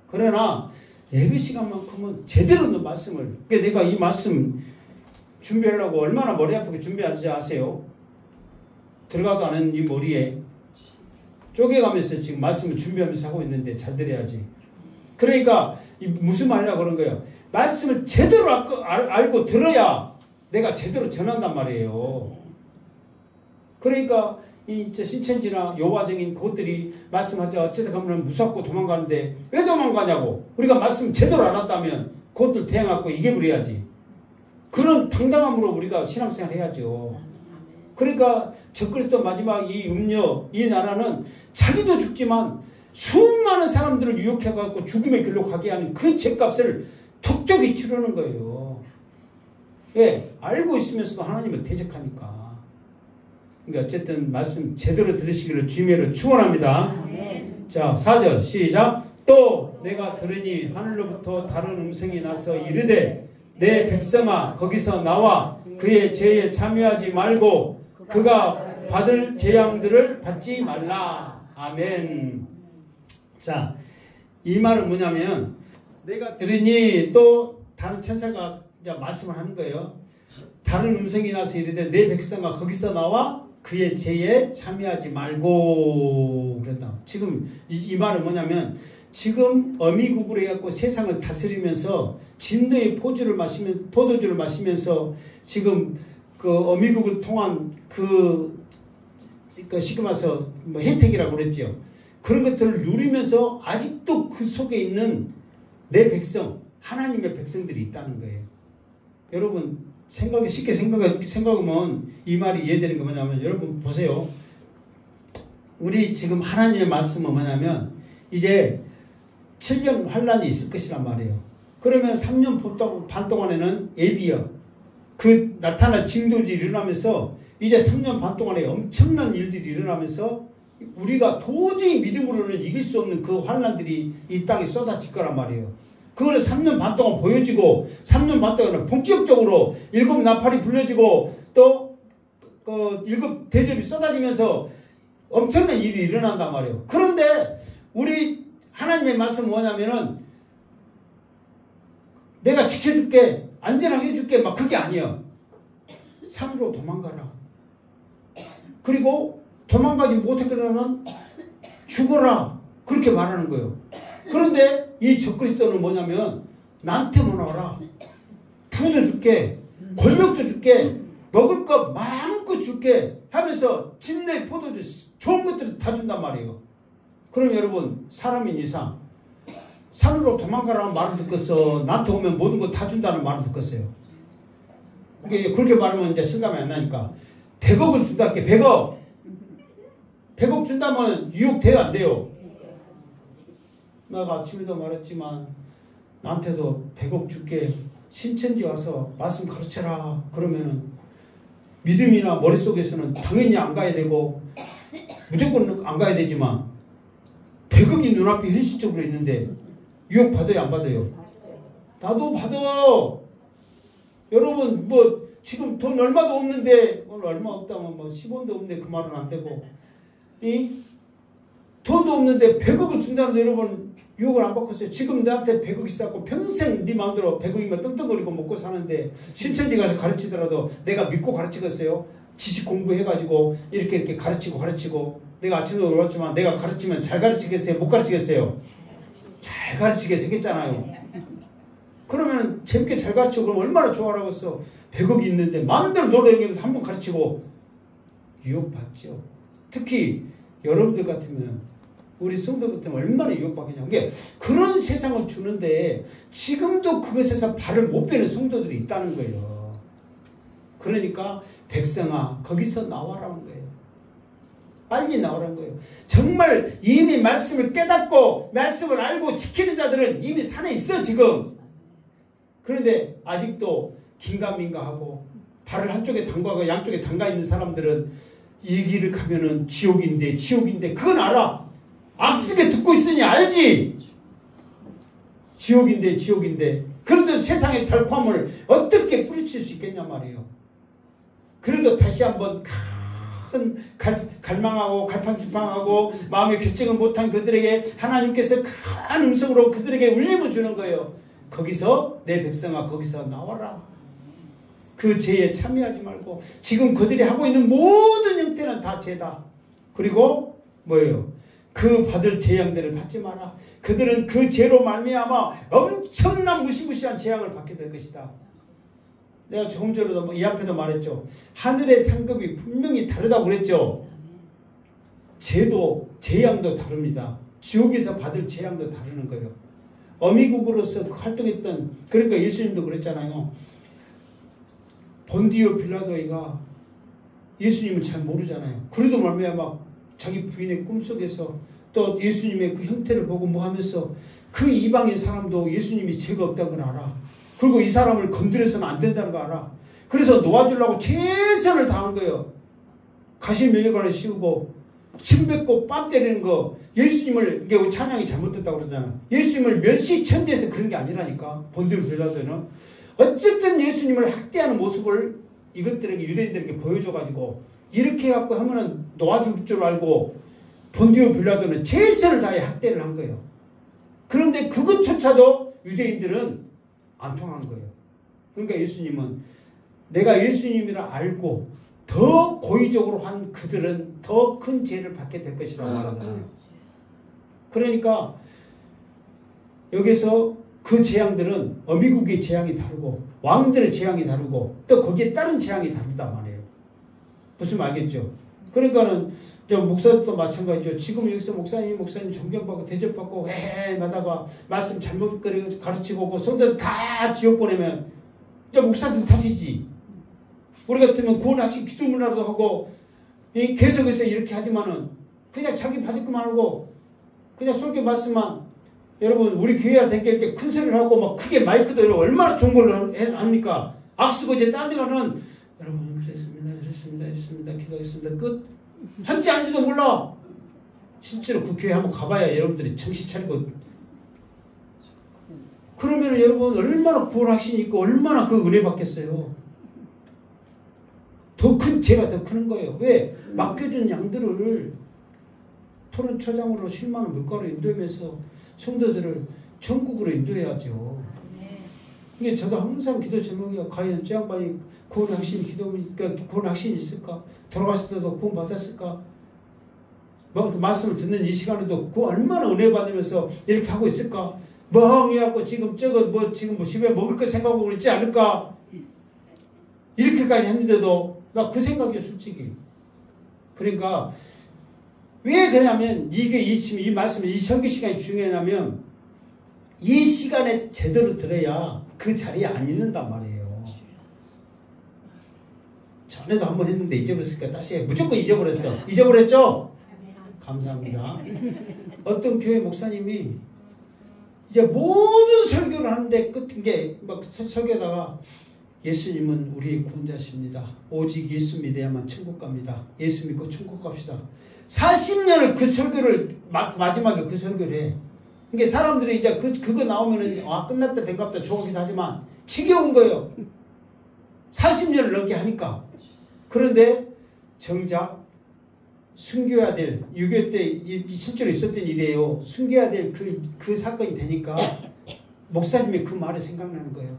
그러나 예배 시간만큼은 제대로 된 말씀을. 그러니까 내가 이 말씀 준비하려고 얼마나 머리 아프게 준비하지 아세요? 들어가도 않은 이 머리에 쪼개가면서 지금 말씀을 준비하면서 하고 있는데 잘 들어야지. 그러니까 무슨 말이라고 그런 거예요? 말씀을 제대로 알고 들어야 내가 제대로 전한단 말이에요. 그러니까 이 신천지나 요화적인 그것들이 말씀하자 어쩌다 보면 무섭고 도망가는데 왜 도망가냐고. 우리가 말씀 제대로 알았다면 그것들 대항하고 이겨버려야지. 그런 당당함으로 우리가 신앙생활 해야죠. 그러니까 적그리스도 마지막 이 음녀 이 나라는 자기도 죽지만 수많은 사람들을 유혹해갖고 죽음의 길로 가게 하는 그 죄값을 톡톡히 치르는 거예요. 왜? 알고 있으면서도 하나님을 대적하니까. 그러니까 어쨌든 말씀 제대로 들으시기를 주님으로 축원합니다. 자, 4절 시작. 또 내가 들으니 하늘로부터 다른 음성이 나서 이르되 내 백성아 거기서 나와 그의 죄에 참여하지 말고 그가 받을 재앙들을 받지 말라. 아멘. 자, 이 말은 뭐냐면 내가 들으니 또 다른 천사가 이제 말씀을 하는 거예요. 다른 음성이 나서 이르되 내 백성아 거기서 나와 그의 죄에 참여하지 말고 그랬다. 지금 이 말은 뭐냐면 지금 어미국으로 해갖고 세상을 다스리면서 진노의 포도주를 마시면서 지금 그 어미국을 통한 그 쉽게 말해서 뭐 혜택이라고 그랬죠. 그런 것들을 누리면서 아직도 그 속에 있는 내 백성, 하나님의 백성들이 있다는 거예요. 여러분 쉽게 생각하면 이 말이 이해되는 게 뭐냐면 여러분 보세요. 우리 지금 하나님의 말씀은 뭐냐면 이제 7년 환란이 있을 것이란 말이에요. 그러면 3년 반 동안에는 예비여 그 나타날 징조들이 일어나면서 이제 3년 반 동안에 엄청난 일들이 일어나면서 우리가 도저히 믿음으로는 이길 수 없는 그 환란들이 이 땅에 쏟아질 거란 말이에요. 그걸 3년 반 동안 보여지고 3년 반 동안은 본격적으로 7 나팔이 불려지고 또 그 7 대접이 쏟아지면서 엄청난 일이 일어난단 말이에요. 그런데 우리 하나님의 말씀은 뭐냐면은 내가 지켜줄게 안전하게 해줄게 막 그게 아니에요. 산으로 도망가라. 그리고 도망가지 못하게는 죽어라. 그렇게 말하는 거예요. 그런데 이 적그리스도는 뭐냐면 나한테만 와라. 부도 줄게. 권력도 줄게. 먹을 거 마음껏 줄게. 하면서 진내 포도주 좋은 것들을 다 준단 말이에요. 그럼 여러분 사람인 이상 산으로 도망가라는 말을 듣겠어. 나한테 오면 모든 거 다 준다는 말을 듣겠어요. 그렇게 말하면 이제 실감이 안 나니까 100억을 준다 할게. 100억. 100억 준다면 유혹돼요 안 돼요? 내가 아침에도 말했지만 나한테도 100억 줄게. 신천지 와서 말씀 가르쳐라. 그러면은 믿음이나 머릿속에서는 당연히 안 가야 되고 무조건 안 가야 되지만 100억이 눈앞에 현실적으로 있는데 유혹 받아요 안 받아요? 나도 받아. 여러분 뭐 지금 돈 얼마도 없는데 오늘 얼마 없다면 뭐 10원도 없는데 그 말은 안 되고 이 돈도 없는데 100억을 준다는데 여러분 유혹을 안 받고 있어요. 지금 나한테 100억 있어갖고 평생 네 마음대로 100억이면 떵떵거리고 먹고 사는데 신천지 가서 가르치더라도 내가 믿고 가르치겠어요? 지식 공부해가지고 이렇게 가르치고 내가 아침에도 놀았지만 내가 가르치면 잘 가르치겠어요? 못 가르치겠어요? 잘 가르치게 생겼잖아요. 그러면 재밌게 잘 가르치고 그럼 얼마나 좋아라고 했어. 100억이 있는데 마음대로 놀아다니면서 한 번 가르치고 유혹받죠. 특히 여러분들 같으면 우리 성도 같으면 얼마나 유혹받겠냐고. 그런 세상을 주는데 지금도 그것에서 발을 못 빼는 성도들이 있다는 거예요. 그러니까 백성아 거기서 나와라는 거예요. 빨리 나오라는 거예요. 정말 이미 말씀을 깨닫고 말씀을 알고 지키는 자들은 이미 산에 있어 지금. 그런데 아직도 긴가민가하고 발을 한쪽에 담가고 양쪽에 담가 있는 사람들은 이 길을 가면은 지옥인데 그건 알아. 악쓰게 듣고 있으니 알지. 지옥인데 그런데 세상의 달콤함을 어떻게 뿌리칠 수 있겠냐 말이에요. 그래도 다시 한번 큰 갈망하고 갈팡질팡하고 마음의 결정을 못한 그들에게 하나님께서 큰 음성으로 그들에게 울림을 주는 거예요. 거기서 내 백성아 거기서 나와라. 그 죄에 참여하지 말고 지금 그들이 하고 있는 모든 형태는 다 죄다. 그리고 뭐예요? 그 받을 재앙들을 받지 마라. 그들은 그 죄로 말미암아 엄청난 무시무시한 재앙을 받게 될 것이다. 내가 조금 전에도 이 앞에도 말했죠. 하늘의 상급이 분명히 다르다고 그랬죠. 죄도 재앙도 다릅니다. 지옥에서 받을 재앙도 다르는 거예요. 어미국으로서 활동했던, 그러니까 예수님도 그랬잖아요. 본디오 빌라도가 예수님을 잘 모르잖아요. 그래도 말미암아 자기 부인의 꿈속에서 또 예수님의 그 형태를 보고 뭐 하면서 그 이방인 사람도 예수님이 죄가 없다는 걸 알아. 그리고 이 사람을 건드려서는 안 된다는 거 알아. 그래서 놓아주려고 최선을 다한 거예요. 가시면류관을 씌우고 침 뱉고 뺨 때리는 거. 예수님을, 이게 찬양이 잘못됐다고 그러잖아. 예수님을 멸시천대해서 그런 게 아니라니까. 본디오 빌라도는 어쨌든 예수님을 학대하는 모습을 이것들에게, 유대인들에게 보여줘가지고 이렇게 해갖고 하면은 놓아줄 줄 알고 본디오 빌라도는 최선을 다해 학대를 한 거예요. 그런데 그것조차도 유대인들은 안 통한 거예요. 그러니까 예수님은 내가 예수님이라 알고 더 고의적으로 한 그들은 더 큰 죄를 받게 될 것이라고 말하잖아요. 그러니까 여기서 그 재앙들은 어미국의 재앙이 다르고 왕들의 재앙이 다르고 또 거기에 따른 재앙이 다르단 말이에요. 무슨 말겠죠? 그러니까는 목사도 마찬가지죠. 지금 여기서 목사님 존경받고 대접받고 하다가 말씀 잘못 가르치고 성도들 다 지옥 보내면 이제 목사들 탓이지. 우리 같으면 구원 아침 기도문이라도 하고 계속해서 이렇게 하지만은 그냥 자기 받을 것만 하고 그냥 설교 말씀만. 여러분 우리 교회가 된 게 이렇게 큰 소리를 하고 막 크게 마이크도 얼마나 좋은 걸로 합니까? 악수고 이제 딴 데 가는 여러분 그랬습니다 기도하겠습니다 끝. 한지 아닌지도 몰라. 실제로 그 교회 한번 가봐야 여러분들이 정신 차리고. 그러면 여러분 얼마나 구원하신이 있고 얼마나 그 은혜 받겠어요. 더 큰 죄가 더 크는 거예요. 왜? 맡겨준 양들을 푸른 초장으로 10만원 물가로 인도하면서 성도들을 천국으로 인도해야죠. 이게 저도 항상 기도 제목이야. 과연 저 양반이 구원 확신 기도니까 구원 확신이 있을까? 돌아갔을 때도 구원 받았을까? 말씀을 듣는 이 시간에도 그 얼마나 은혜 받으면서 이렇게 하고 있을까? 멍해갖고 지금 지금 집에 먹을 거 생각하고 있지 않을까? 이렇게까지 했는데도 나 그 생각이야 솔직히. 그러니까 왜 그러냐면 이게 이 말씀이 이 설교 시간이 중요하냐면 이 시간에 제대로 들어야 그 자리에 안 있는단 말이에요. 전에도 한번 했는데 잊어버렸으니까 다시 해. 무조건 잊어버렸어. 잊어버렸죠? 감사합니다. 어떤 교회 목사님이 이제 모든 설교를 하는데 끝인 게 막 설교하다가 예수님은 우리의 구원자십니다. 오직 예수 믿어야만 천국 갑니다. 예수 믿고 천국 갑시다. 40년을 그 설교를 마지막에 그 설교를 해. 그러니까 사람들이 이제 그거 나오면은 끝났다 된갑다 좋아하기도 하지만 지겨운 거예요. 40년을 넘게 하니까. 그런데 정작 숨겨야 될 6.25 때 실제로 있었던 일이에요. 숨겨야 될 그 사건이 되니까 목사님의 그 말이 생각나는 거예요.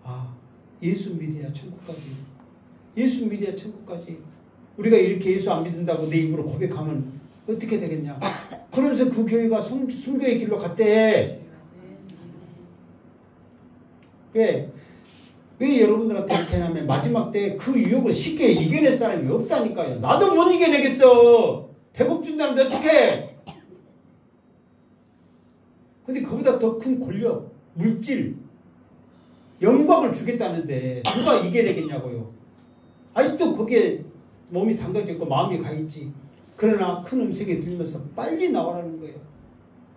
아, 예수 믿어야 천국까지. 예수 믿어야 천국까지. 우리가 이렇게 예수 안 믿는다고 내 입으로 고백하면 어떻게 되겠냐. 그러면서 그 교회가 순교의 길로 갔대. 왜 여러분들한테 이렇게 하냐면 마지막 때 그 유혹을 쉽게 이겨낼 사람이 없다니까요. 나도 못 이겨내겠어. 100억 준다는데 어떡해. 근데 그보다 더 큰 권력, 물질, 영광을 주겠다는데 누가 이겨내겠냐고요. 아직도 거기에 몸이 담가져 있고 마음이 가 있지. 그러나 큰 음색이 들리면서 빨리 나와라는 거예요.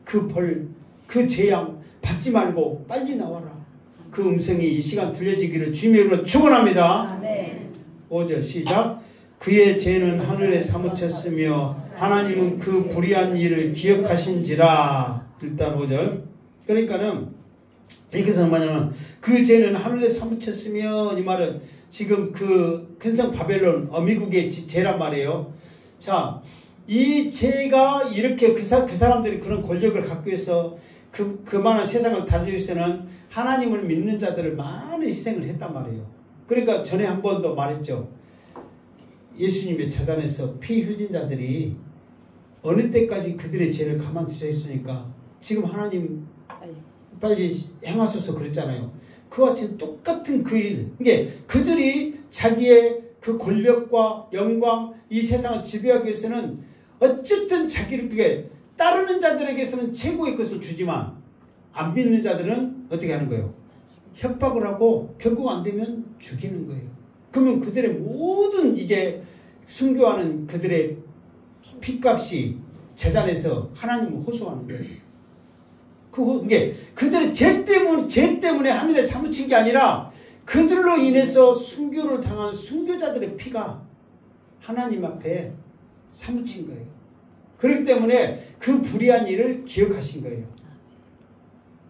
그 벌, 그 재앙 받지 말고 빨리 나와라. 그 음성이 이 시간 들려지기를 주님의 이름으로 축원합니다. 5절 시작. 그의 죄는 하늘에 사무쳤으며 하나님은 그 불의한 일을 기억하신지라. 일단 5절. 그러니까는 여기서 뭐냐면 그 죄는 하늘에 사무쳤으며 이 말은 지금 그 근성 바벨론 어미국의 죄란 말이에요. 자, 이 죄가 이렇게 그 사람들이 그런 권력을 갖기 위해서 그만한 세상을 다루기 위해서는 하나님을 믿는 자들을 많은 희생을 했단 말이에요. 그러니까 전에 한 번 더 말했죠. 예수님의 재단에서 피 흘린 자들이 어느 때까지 그들의 죄를 가만두셨으니까 지금 하나님 빨리 행하소서 그랬잖아요. 그와 같이 똑같은 그 일. 이게 그들이 자기의 그 권력과 영광, 이 세상을 지배하기 위해서는 어쨌든 자기를 그게 따르는 자들에게서는 최고의 것을 주지만 안 믿는 자들은 어떻게 하는 거예요? 협박을 하고 결국 안 되면 죽이는 거예요. 그러면 그들의 모든 이게 순교하는 그들의 핏값이 제단에서 하나님을 호소하는 거예요. 이게 그들의 죄 때문에 하늘에 사무친 게 아니라 그들로 인해서 순교를 당한 순교자들의 피가 하나님 앞에 사무친 거예요. 그렇기 때문에 그 불의한 일을 기억하신 거예요.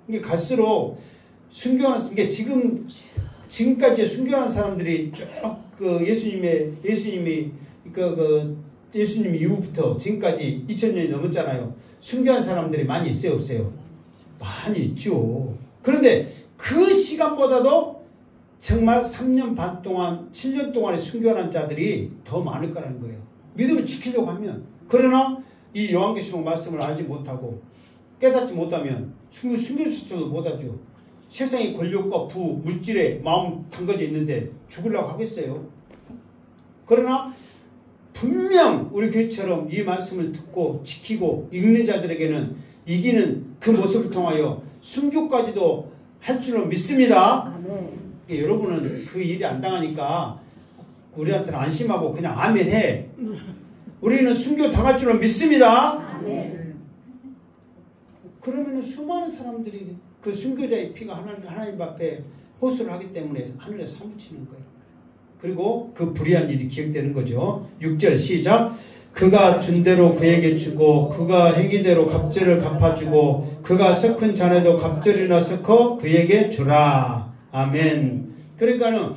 이게 갈수록 순교하는 게 지금까지 순교하는 사람들이 쭉 예수님이 예수님 이후부터 지금까지 2000년이 넘었잖아요. 순교한 사람들이 많이 있어요, 없어요? 많이 있죠. 그런데 그 시간보다도 정말 3년 반 동안, 7년 동안의 순교하는 자들이 더 많을 거라는 거예요. 믿음을 지키려고 하면. 그러나 이 요한계시록 말씀을 알지 못하고 깨닫지 못하면 순교조차도 못하죠. 세상의 권력과 부, 물질에 마음 담겨져 있는데 죽으려고 하겠어요. 그러나 분명 우리 교회처럼 이 말씀을 듣고 지키고 읽는 자들에게는 이기는 그 모습을 통하여 순교까지도 할 줄로 믿습니다. 여러분은 그 일이 안 당하니까 우리한테는 안심하고 그냥 아멘 해. 우리는 순교 당할 줄로 믿습니다. 그러면 수많은 사람들이 그 순교자의 피가 하나님 앞에 호소를 하기 때문에 하늘에 사무치는 거예요. 그리고 그 불의한 일이 기억되는 거죠. 6절 시작. 그가 준 대로 그에게 주고 그가 행위대로 갑절을 갚아주고 그가 섞은 잔에도 갑절이나 섞어 그에게 주라. 아멘. 그러니까는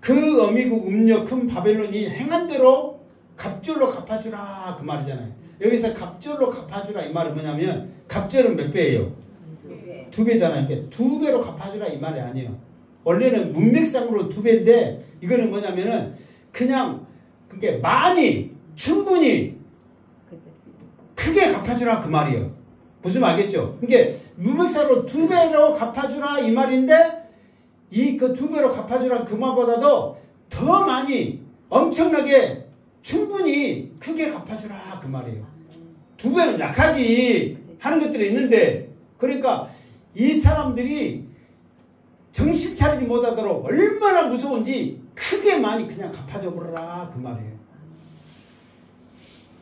그 어미국 음녀 큰 바벨론이 행한 대로 갑절로 갚아주라 그 말이잖아요. 여기서 갑절로 갚아주라 이 말은 뭐냐면 갑절은 몇 배예요? 2배잖아요. 그러니까 2배로 갚아주라 이 말이 아니에요. 원래는 문맥상으로 2배인데 이거는 뭐냐면은 그냥 그게 많이 충분히 크게 갚아주라 그 말이에요. 무슨 말 알겠죠? 그러니까 문맥상으로 2배로 갚아주라 이 말인데 이 그 2배로 갚아주라 그 말보다도 더 많이 엄청나게 충분히 크게 갚아주라 그 말이에요. 2배는 약하지 하는 것들이 있는데 그러니까 이 사람들이 정신 차리지 못하도록 얼마나 무서운지 크게 많이 그냥 갚아줘 버려라 그 말이에요.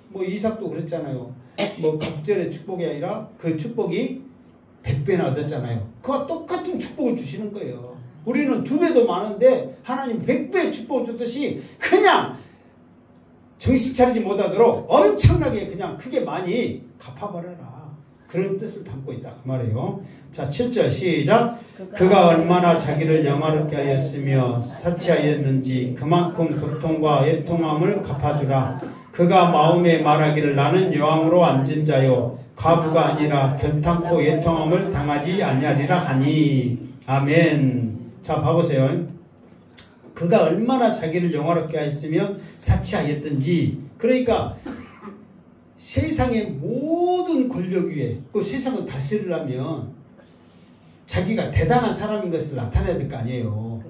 뭐 이삭도 그랬잖아요. 뭐 갑절의 축복이 아니라 그 축복이 100배나 얻었잖아요. 그와 똑같은 축복을 주시는 거예요. 우리는 2배도 많은데 하나님 100배의 축복을 줬듯이 그냥 정신 차리지 못하도록 엄청나게 그냥 크게 많이 갚아버려라. 그런 뜻을 담고 있다 그 말이에요. 자 7절 시작. 그가 얼마나 자기를 영화롭게 하였으며 사치하였는지 그만큼 고통과 애통함을 갚아주라. 그가 마음에 말하기를 나는 여왕으로 앉은 자요 과부가 아니라 결탄코 애통함을 당하지 아니하리라 하니. 아멘. 자 봐보세요. 그가 얼마나 자기를 영화롭게 하였으며 사치하였든지. 그러니까 세상의 모든 권력 위에 그 세상을 다스리려면 자기가 대단한 사람인 것을 나타내야 될 거 아니에요.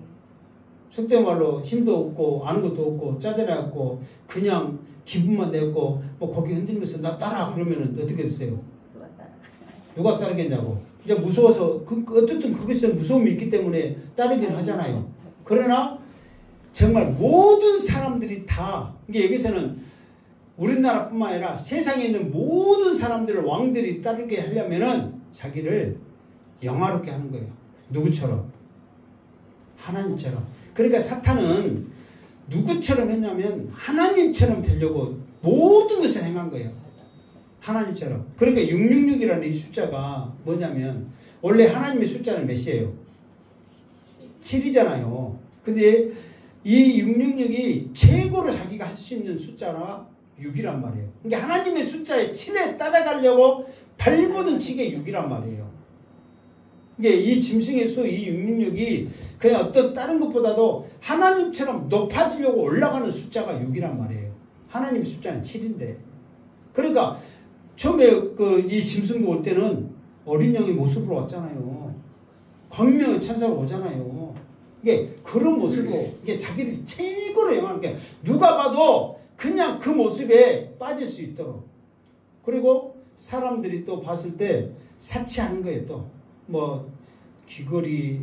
속된 말로 힘도 없고 아는 것도 없고 짜증나고 그냥 기분만 내고 뭐 고개 흔들면서 나 따라 그러면 어떻게 됐어요? 누가 따르겠냐고. 이제 무서워서 어쨌든 그것에 무서움이 있기 때문에 따르기는 하잖아요. 그러나 정말 모든 사람들이 다 이게 여기서는 우리나라뿐만 아니라 세상에 있는 모든 사람들을 왕들이 따르게 하려면은 자기를 영화롭게 하는 거예요. 누구처럼? 하나님처럼. 그러니까 사탄은 누구처럼 했냐면 하나님처럼 되려고 모든 것을 행한 거예요. 하나님처럼. 그러니까 666이라는 이 숫자가 뭐냐면 원래 하나님의 숫자는 몇이에요? 7이잖아요. 근데 이 666이 최고로 자기가 할 수 있는 숫자가 6이란 말이에요. 그러니까 하나님의 숫자에 7에 따라가려고 발버둥 치게 6이란 말이에요. 이게 이 짐승의 수, 이 666이 그냥 어떤 다른 것보다도 하나님처럼 높아지려고 올라가는 숫자가 6이란 말이에요. 하나님의 숫자는 7인데. 그러니까 처음에 이 짐승도 올 때는 어린 양의 모습으로 왔잖아요. 광명의 천사로 오잖아요. 이게 그런 모습으로 이게 자기를 최고로 영하는 게 누가 봐도 그냥 그 모습에 빠질 수 있도록. 그리고 사람들이 또 봤을 때 사치하는 거예요. 또 뭐 귀걸이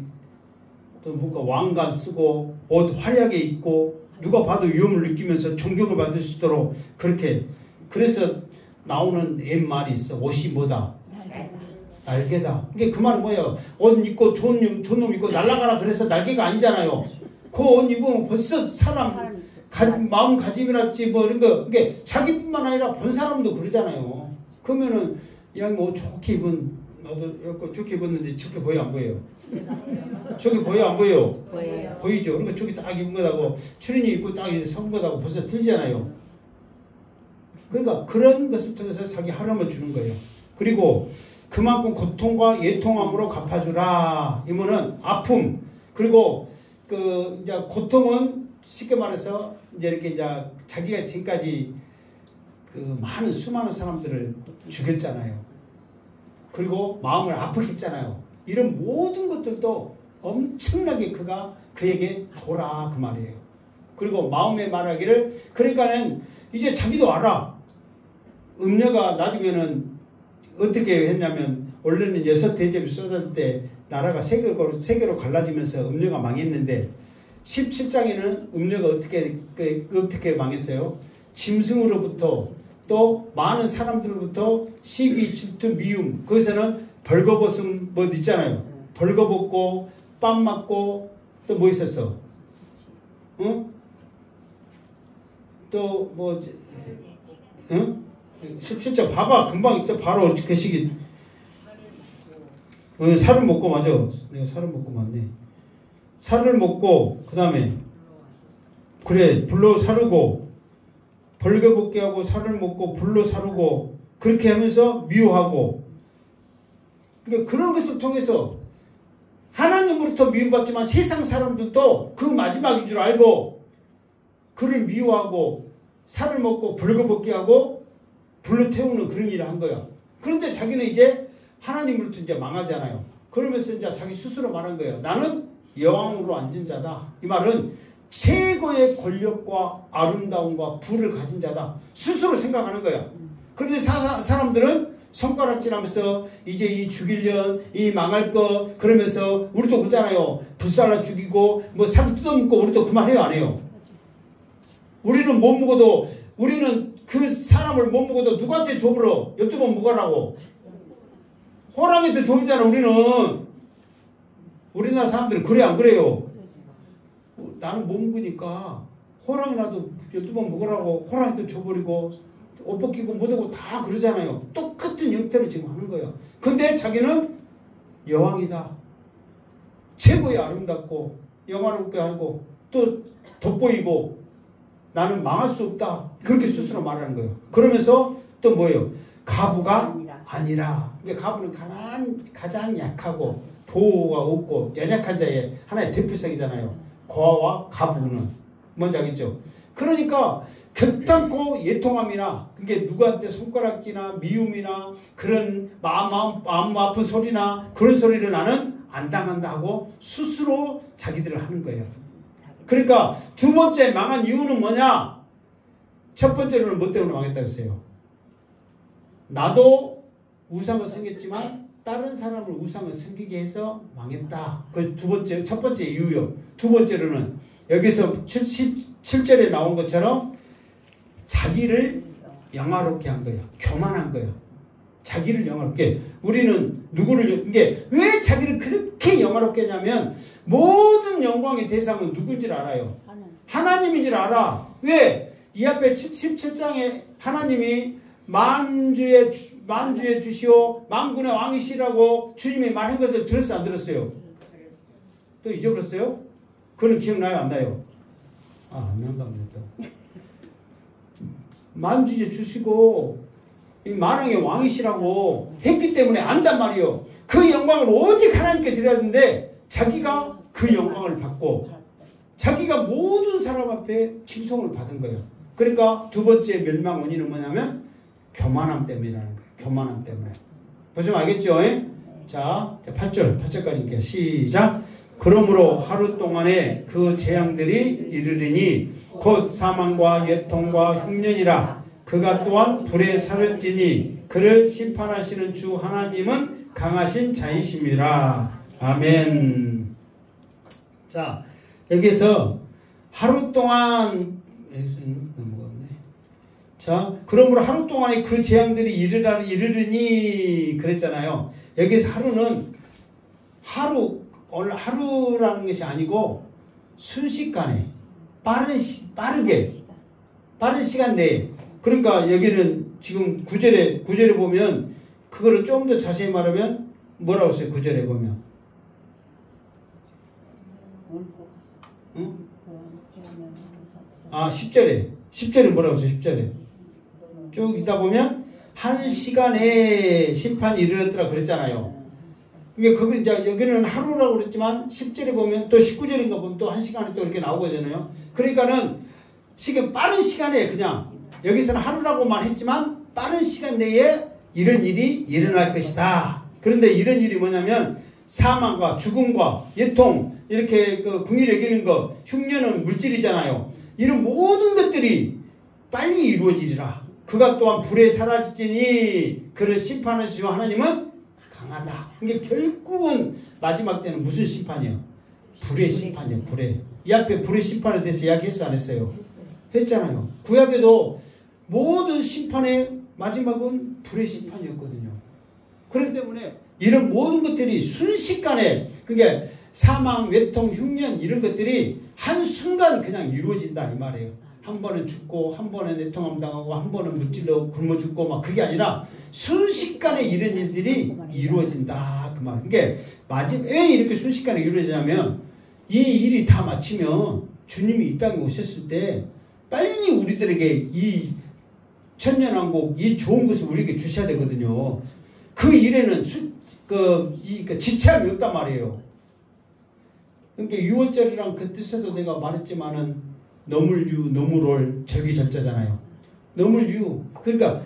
또 뭔가 왕관 쓰고 옷 화려하게 입고 누가 봐도 위험을 느끼면서 존경을 받을 수 있도록 그렇게. 그래서 나오는 옛말이 있어. 옷이 뭐다? 날개다. 이게 그 말은 뭐예요? 옷 입고 좋은 놈 입고 날아가라 그래서 날개가 아니잖아요. 그 옷 입으면 벌써 사람 마음가짐이랄지 뭐 이런 거. 이게 자기뿐만 아니라 본 사람도 그러잖아요. 그러면은 이 양이 뭐 좋게 입은 나도 좋게 입었는데 좋게 보여 안 보여요? 좋게 보여 안 보여요? 보여요. 보이죠. 그러니까 좋게 딱 입은 거다고 추린이 입고 딱 이제 선 거다고 벌써 틀리잖아요. 그러니까 그런 것을 통해서 자기 하람을 주는 거예요. 그리고 그만큼 고통과 예통함으로 갚아주라. 이거는 아픔. 그리고 이제 고통은 쉽게 말해서 이제 이렇게 이제 자기가 지금까지 수많은 사람들을 죽였잖아요. 그리고 마음을 아프게 했잖아요. 이런 모든 것들도 엄청나게 그에게 줘라 그 말이에요. 그리고 마음에 말하기를 그러니까는 이제 자기도 알아. 음녀가 나중에는 어떻게 했냐면 원래는 6대접이 쏟아질 때 나라가 세 개로 갈라지면서 음녀가 망했는데 17장에는 음녀가 어떻게 망했어요? 짐승으로부터 또 많은 사람들로부터 시기, 질투, 미움. 거기서는 벌거벗음 뭐 있잖아요. 벌거벗고 뺨 맞고 또 뭐 있었어? 응? 또 뭐 응? 17장 봐봐. 금방 있어. 바로 그 시기. 살을 먹고 맞아. 내가 살을 먹고 맞네. 살을 먹고 그 다음에 그래 불로 사르고 벌거벗게 하고 살을 먹고 불로 사르고 그렇게 하면서 미워하고. 그러니까 그런 것을 통해서 하나님으로부터 미움받지만 세상 사람들도 그 마지막인 줄 알고 그를 미워하고 살을 먹고 벌거벗게 하고 불로 태우는 그런 일을 한 거야. 그런데 자기는 이제 하나님으로부터 이제 망하잖아요. 그러면서 이제 자기 스스로 말한 거예요. 나는 여왕으로 앉은 자다. 이 말은 최고의 권력과 아름다움과 부를 가진 자다. 스스로 생각하는 거야. 그런데 사람들은 손가락질하면서 이제 이 죽일년, 이 망할 거 그러면서 우리도 그러잖아요. 불살라 죽이고 뭐 살 뜯어먹고 우리도 그 말 해요 안 해요? 우리는 못 먹어도 우리는 그 사람을 못 먹어도 누구한테 줘버려? 옆집은 먹으라고. 호랑이도 좁잖아 우리는. 우리나라 사람들은 그래 안 그래요? 나는 못 먹으니까 호랑이라도 12번 먹으라고 호랑이도 줘버리고 옷 벗기고 못하고 다 그러잖아요. 똑같은 형태로 지금 하는 거예요. 근데 자기는 여왕이다. 최고의 아름답고 영화롭게 하고 또 돋보이고 나는 망할 수 없다. 그렇게 스스로 말하는 거예요. 그러면서 또 뭐예요? 가부가 아니라. 그러니까 가부는 가장 약하고 보호가 없고 연약한 자의 하나의 대표성이잖아요. 고아와 가부는 뭔지 알겠죠? 그러니까 격탄고 예통함이나 그게 누구한테 손가락질이나 미움이나 그런 마음 아픈 소리나 그런 소리를 나는 안 당한다 하고 스스로 자기들을 하는 거예요. 그러니까 두 번째 망한 이유는 뭐냐? 첫 번째로는 뭐 때문에 망했다고 했어요? 나도 우상을 섬겼지만 다른 사람을 우상을 섬기게 해서 망했다. 그 첫 번째 이유요. 두 번째로는 여기서 7절에 나온 것처럼 자기를 영화롭게 한 거야. 교만한 거야. 자기를 영화롭게. 우리는 이게 왜 자기를 그렇게 영화롭게 하냐면 모든 영광의 대상은 누군지를 알아요. 하나님인 줄 알아. 왜? 이 앞에 17장에 하나님이 만주의 주시오 만군의 왕이시라고 주님이 말한 것을 들었어요 안 들었어요? 또 잊어버렸어요? 그건 기억나요 안 나요? 안 난답니다. 만주제 주시고 이 만왕의 왕이시라고 했기 때문에 안단 말이요. 그 영광을 오직 하나님께 드려야 되는데 자기가 그 영광을 받고 자기가 모든 사람 앞에 칭송을 받은 거예요. 그러니까 두 번째 멸망 원인은 뭐냐면 교만함 때문이라는 거예요. 교만함 때문에. 무슨 알겠죠? 자, 8절까지 할게요. 시작. 그러므로 하루 동안에 그 재앙들이 이르리니 곧 사망과 예통과 흉년이라. 그가 또한 불에 사렸지니 그를 심판하시는 주 하나님은 강하신 자이심이라. 아멘. 자, 여기서 하루 동안 넘어갔네. 자, 그러므로 하루 동안에 그 재앙들이 이르르니 그랬잖아요. 여기서 하루는 오늘 하루라는 것이 아니고 순식간에 빠른 시간 내에. 그러니까 여기는 지금 9절에 보면 그거를 좀 더 자세히 말하면 뭐라고 써요? 9절에 보면. 응? 10절에 뭐라고 써요? 10절에. 쭉 있다 보면 한 시간에 심판이 이르렀더라 그랬잖아요. 이게 이제 여기는 하루라고 그랬지만 10절에 보면 또 19절인가 보면 또 한 시간에 또 이렇게 나오거든요. 그러니까는 빠른 시간에 그냥 여기서는 하루라고만 했지만 빠른 시간 내에 이런 일이 일어날 것이다. 그런데 이런 일이 뭐냐면 사망과 죽음과 예통 이렇게 그 궁이 여기는 거 흉년은 물질이잖아요. 이런 모든 것들이 빨리 이루어지리라. 그가 또한 불에 사라지니 그를 심판하시오. 하나님은 강하다. 이게 결국은 마지막 때는 무슨 심판이에요? 불의 심판이에요. 불의. 이 앞에 불의 심판에 대해서 이야기했어 안 했어요? 했잖아요. 구약에도 모든 심판의 마지막은 불의 심판이었거든요. 그렇기 때문에 이런 모든 것들이 순식간에 그게 사망, 외통, 흉년 이런 것들이 한순간 그냥 이루어진다 이 말이에요. 한 번은 죽고 한 번은 내통함 당하고 한 번은 무찔러 굶어 죽고 막 그게 아니라 순식간에 이런 일들이 이루어진다 그 말. 이게 왜 이렇게 순식간에 이루어지냐면 이 일이 다 마치면 주님이 이 땅에 오셨을 때 빨리 우리들에게 이 천년왕국 이 좋은 것을 우리에게 주셔야 되거든요. 그 일에는 지체함이 없단 말이에요. 그러니까 유월절이랑 그 뜻에서 내가 말했지만은 너물유, 너물올 절기절자잖아요. 너물유. 그러니까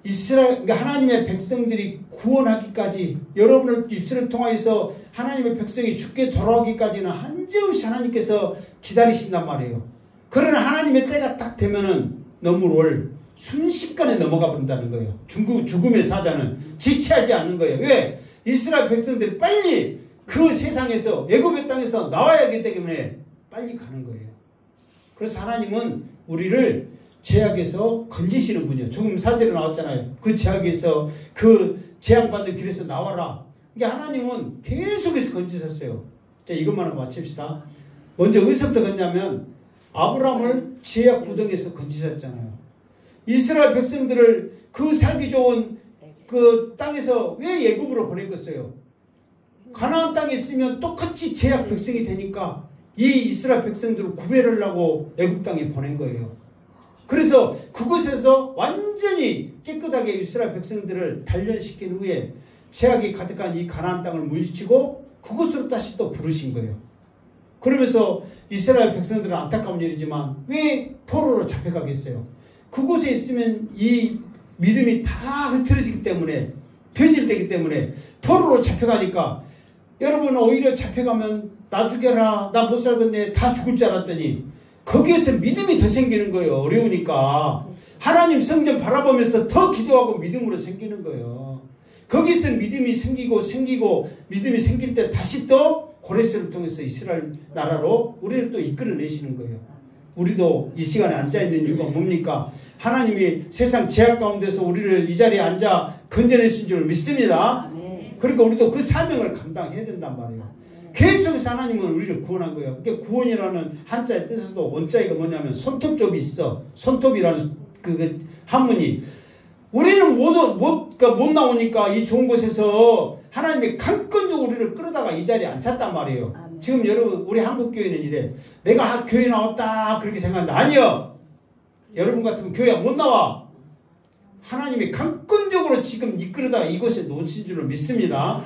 그러니까 하나님의 백성들이 구원하기까지 여러분을 입술을 통하여서 하나님의 백성이 죽게 돌아오기까지는 한정없이 하나님께서 기다리신단 말이에요. 그러나 하나님의 때가 딱 되면은 너물올 순식간에 넘어가 버린다는 거예요. 죽음의 사자는 지체하지 않는 거예요. 왜? 이스라엘 백성들이 빨리 그 세상에서 애굽의 땅에서 나와야 하기 때문에 빨리 가는 거예요. 그래서 하나님은 우리를 죄악에서 건지시는 분이에요. 조금 사절에 나왔잖아요. 그 죄악에서 그 재앙받는 길에서 나와라. 그러니까 하나님은 계속해서 건지셨어요. 자, 이것만 하고 마칩시다. 먼저 어디서부터 건냐면 아브라함을 죄악 구덩이에서 건지셨잖아요. 이스라엘 백성들을 그 살기 좋은 그 땅에서 왜 애굽으로 보냈겠어요? 가나안 땅에 있으면 똑같이 죄악 백성이 되니까 이 이스라엘 백성들을 구별하려고 애굽 땅에 보낸 거예요. 그래서 그곳에서 완전히 깨끗하게 이스라엘 백성들을 단련시킨 후에 죄악이 가득한 이 가나안 땅을 물리치고 그곳으로 다시 또 부르신 거예요. 그러면서 이스라엘 백성들은 안타까운 일이지만 왜 포로로 잡혀가겠어요? 그곳에 있으면 이 믿음이 다 흐트러지기 때문에 변질되기 때문에 포로로 잡혀가니까 여러분 오히려 잡혀가면 나 죽여라 나 못 살겠네 다 죽을 줄 알았더니 거기에서 믿음이 더 생기는 거예요. 어려우니까 하나님 성전 바라보면서 더 기도하고 믿음으로 생기는 거예요. 거기서 믿음이 생기고 믿음이 생길 때 다시 또 고레스를 통해서 이스라엘 나라로 우리를 또 이끌어내시는 거예요. 우리도 이 시간에 앉아있는 이유가 뭡니까? 하나님이 세상 죄악 가운데서 우리를 이 자리에 앉아 건져내신 줄 믿습니다. 그러니까 우리도 그 사명을 감당해야 된단 말이에요. 계속해서 하나님은 우리를 구원한 거예요. 그러니까 구원이라는 한자의 뜻에서도 원자가 뭐냐면 손톱접이 있어. 손톱이라는 그 한문이. 우리는 못 나오니까 이 좋은 곳에서 하나님이 강권적으로 우리를 끌어다가 이 자리에 앉혔단 말이에요. 지금 여러분 우리 한국교회는 이래. 내가 교회 나왔다 그렇게 생각한다. 아니요. 여러분 같으면 교회 못 나와. 하나님이 강권적으로 지금 이끌어다 이곳에 놓으신 줄로 믿습니다.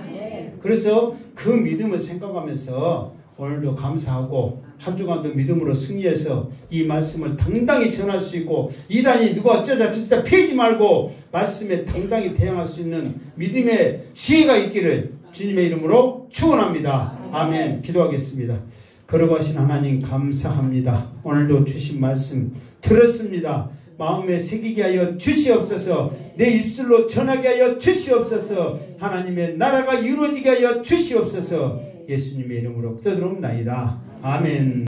그래서 그 믿음을 생각하면서 오늘도 감사하고 한 주간도 믿음으로 승리해서 이 말씀을 당당히 전할 수 있고 이단이 누가 어쩌자 저쩌자 피하지 말고 말씀에 당당히 대항할 수 있는 믿음의 지혜가 있기를 주님의 이름으로 축원합니다. 아멘. 기도하겠습니다. 거룩하신 하나님 감사합니다. 오늘도 주신 말씀 들었습니다. 마음에 새기게 하여 주시옵소서. 내 입술로 전하게 하여 주시옵소서. 하나님의 나라가 이루어지게 하여 주시옵소서. 예수님의 이름으로 기도드립니다. 아멘.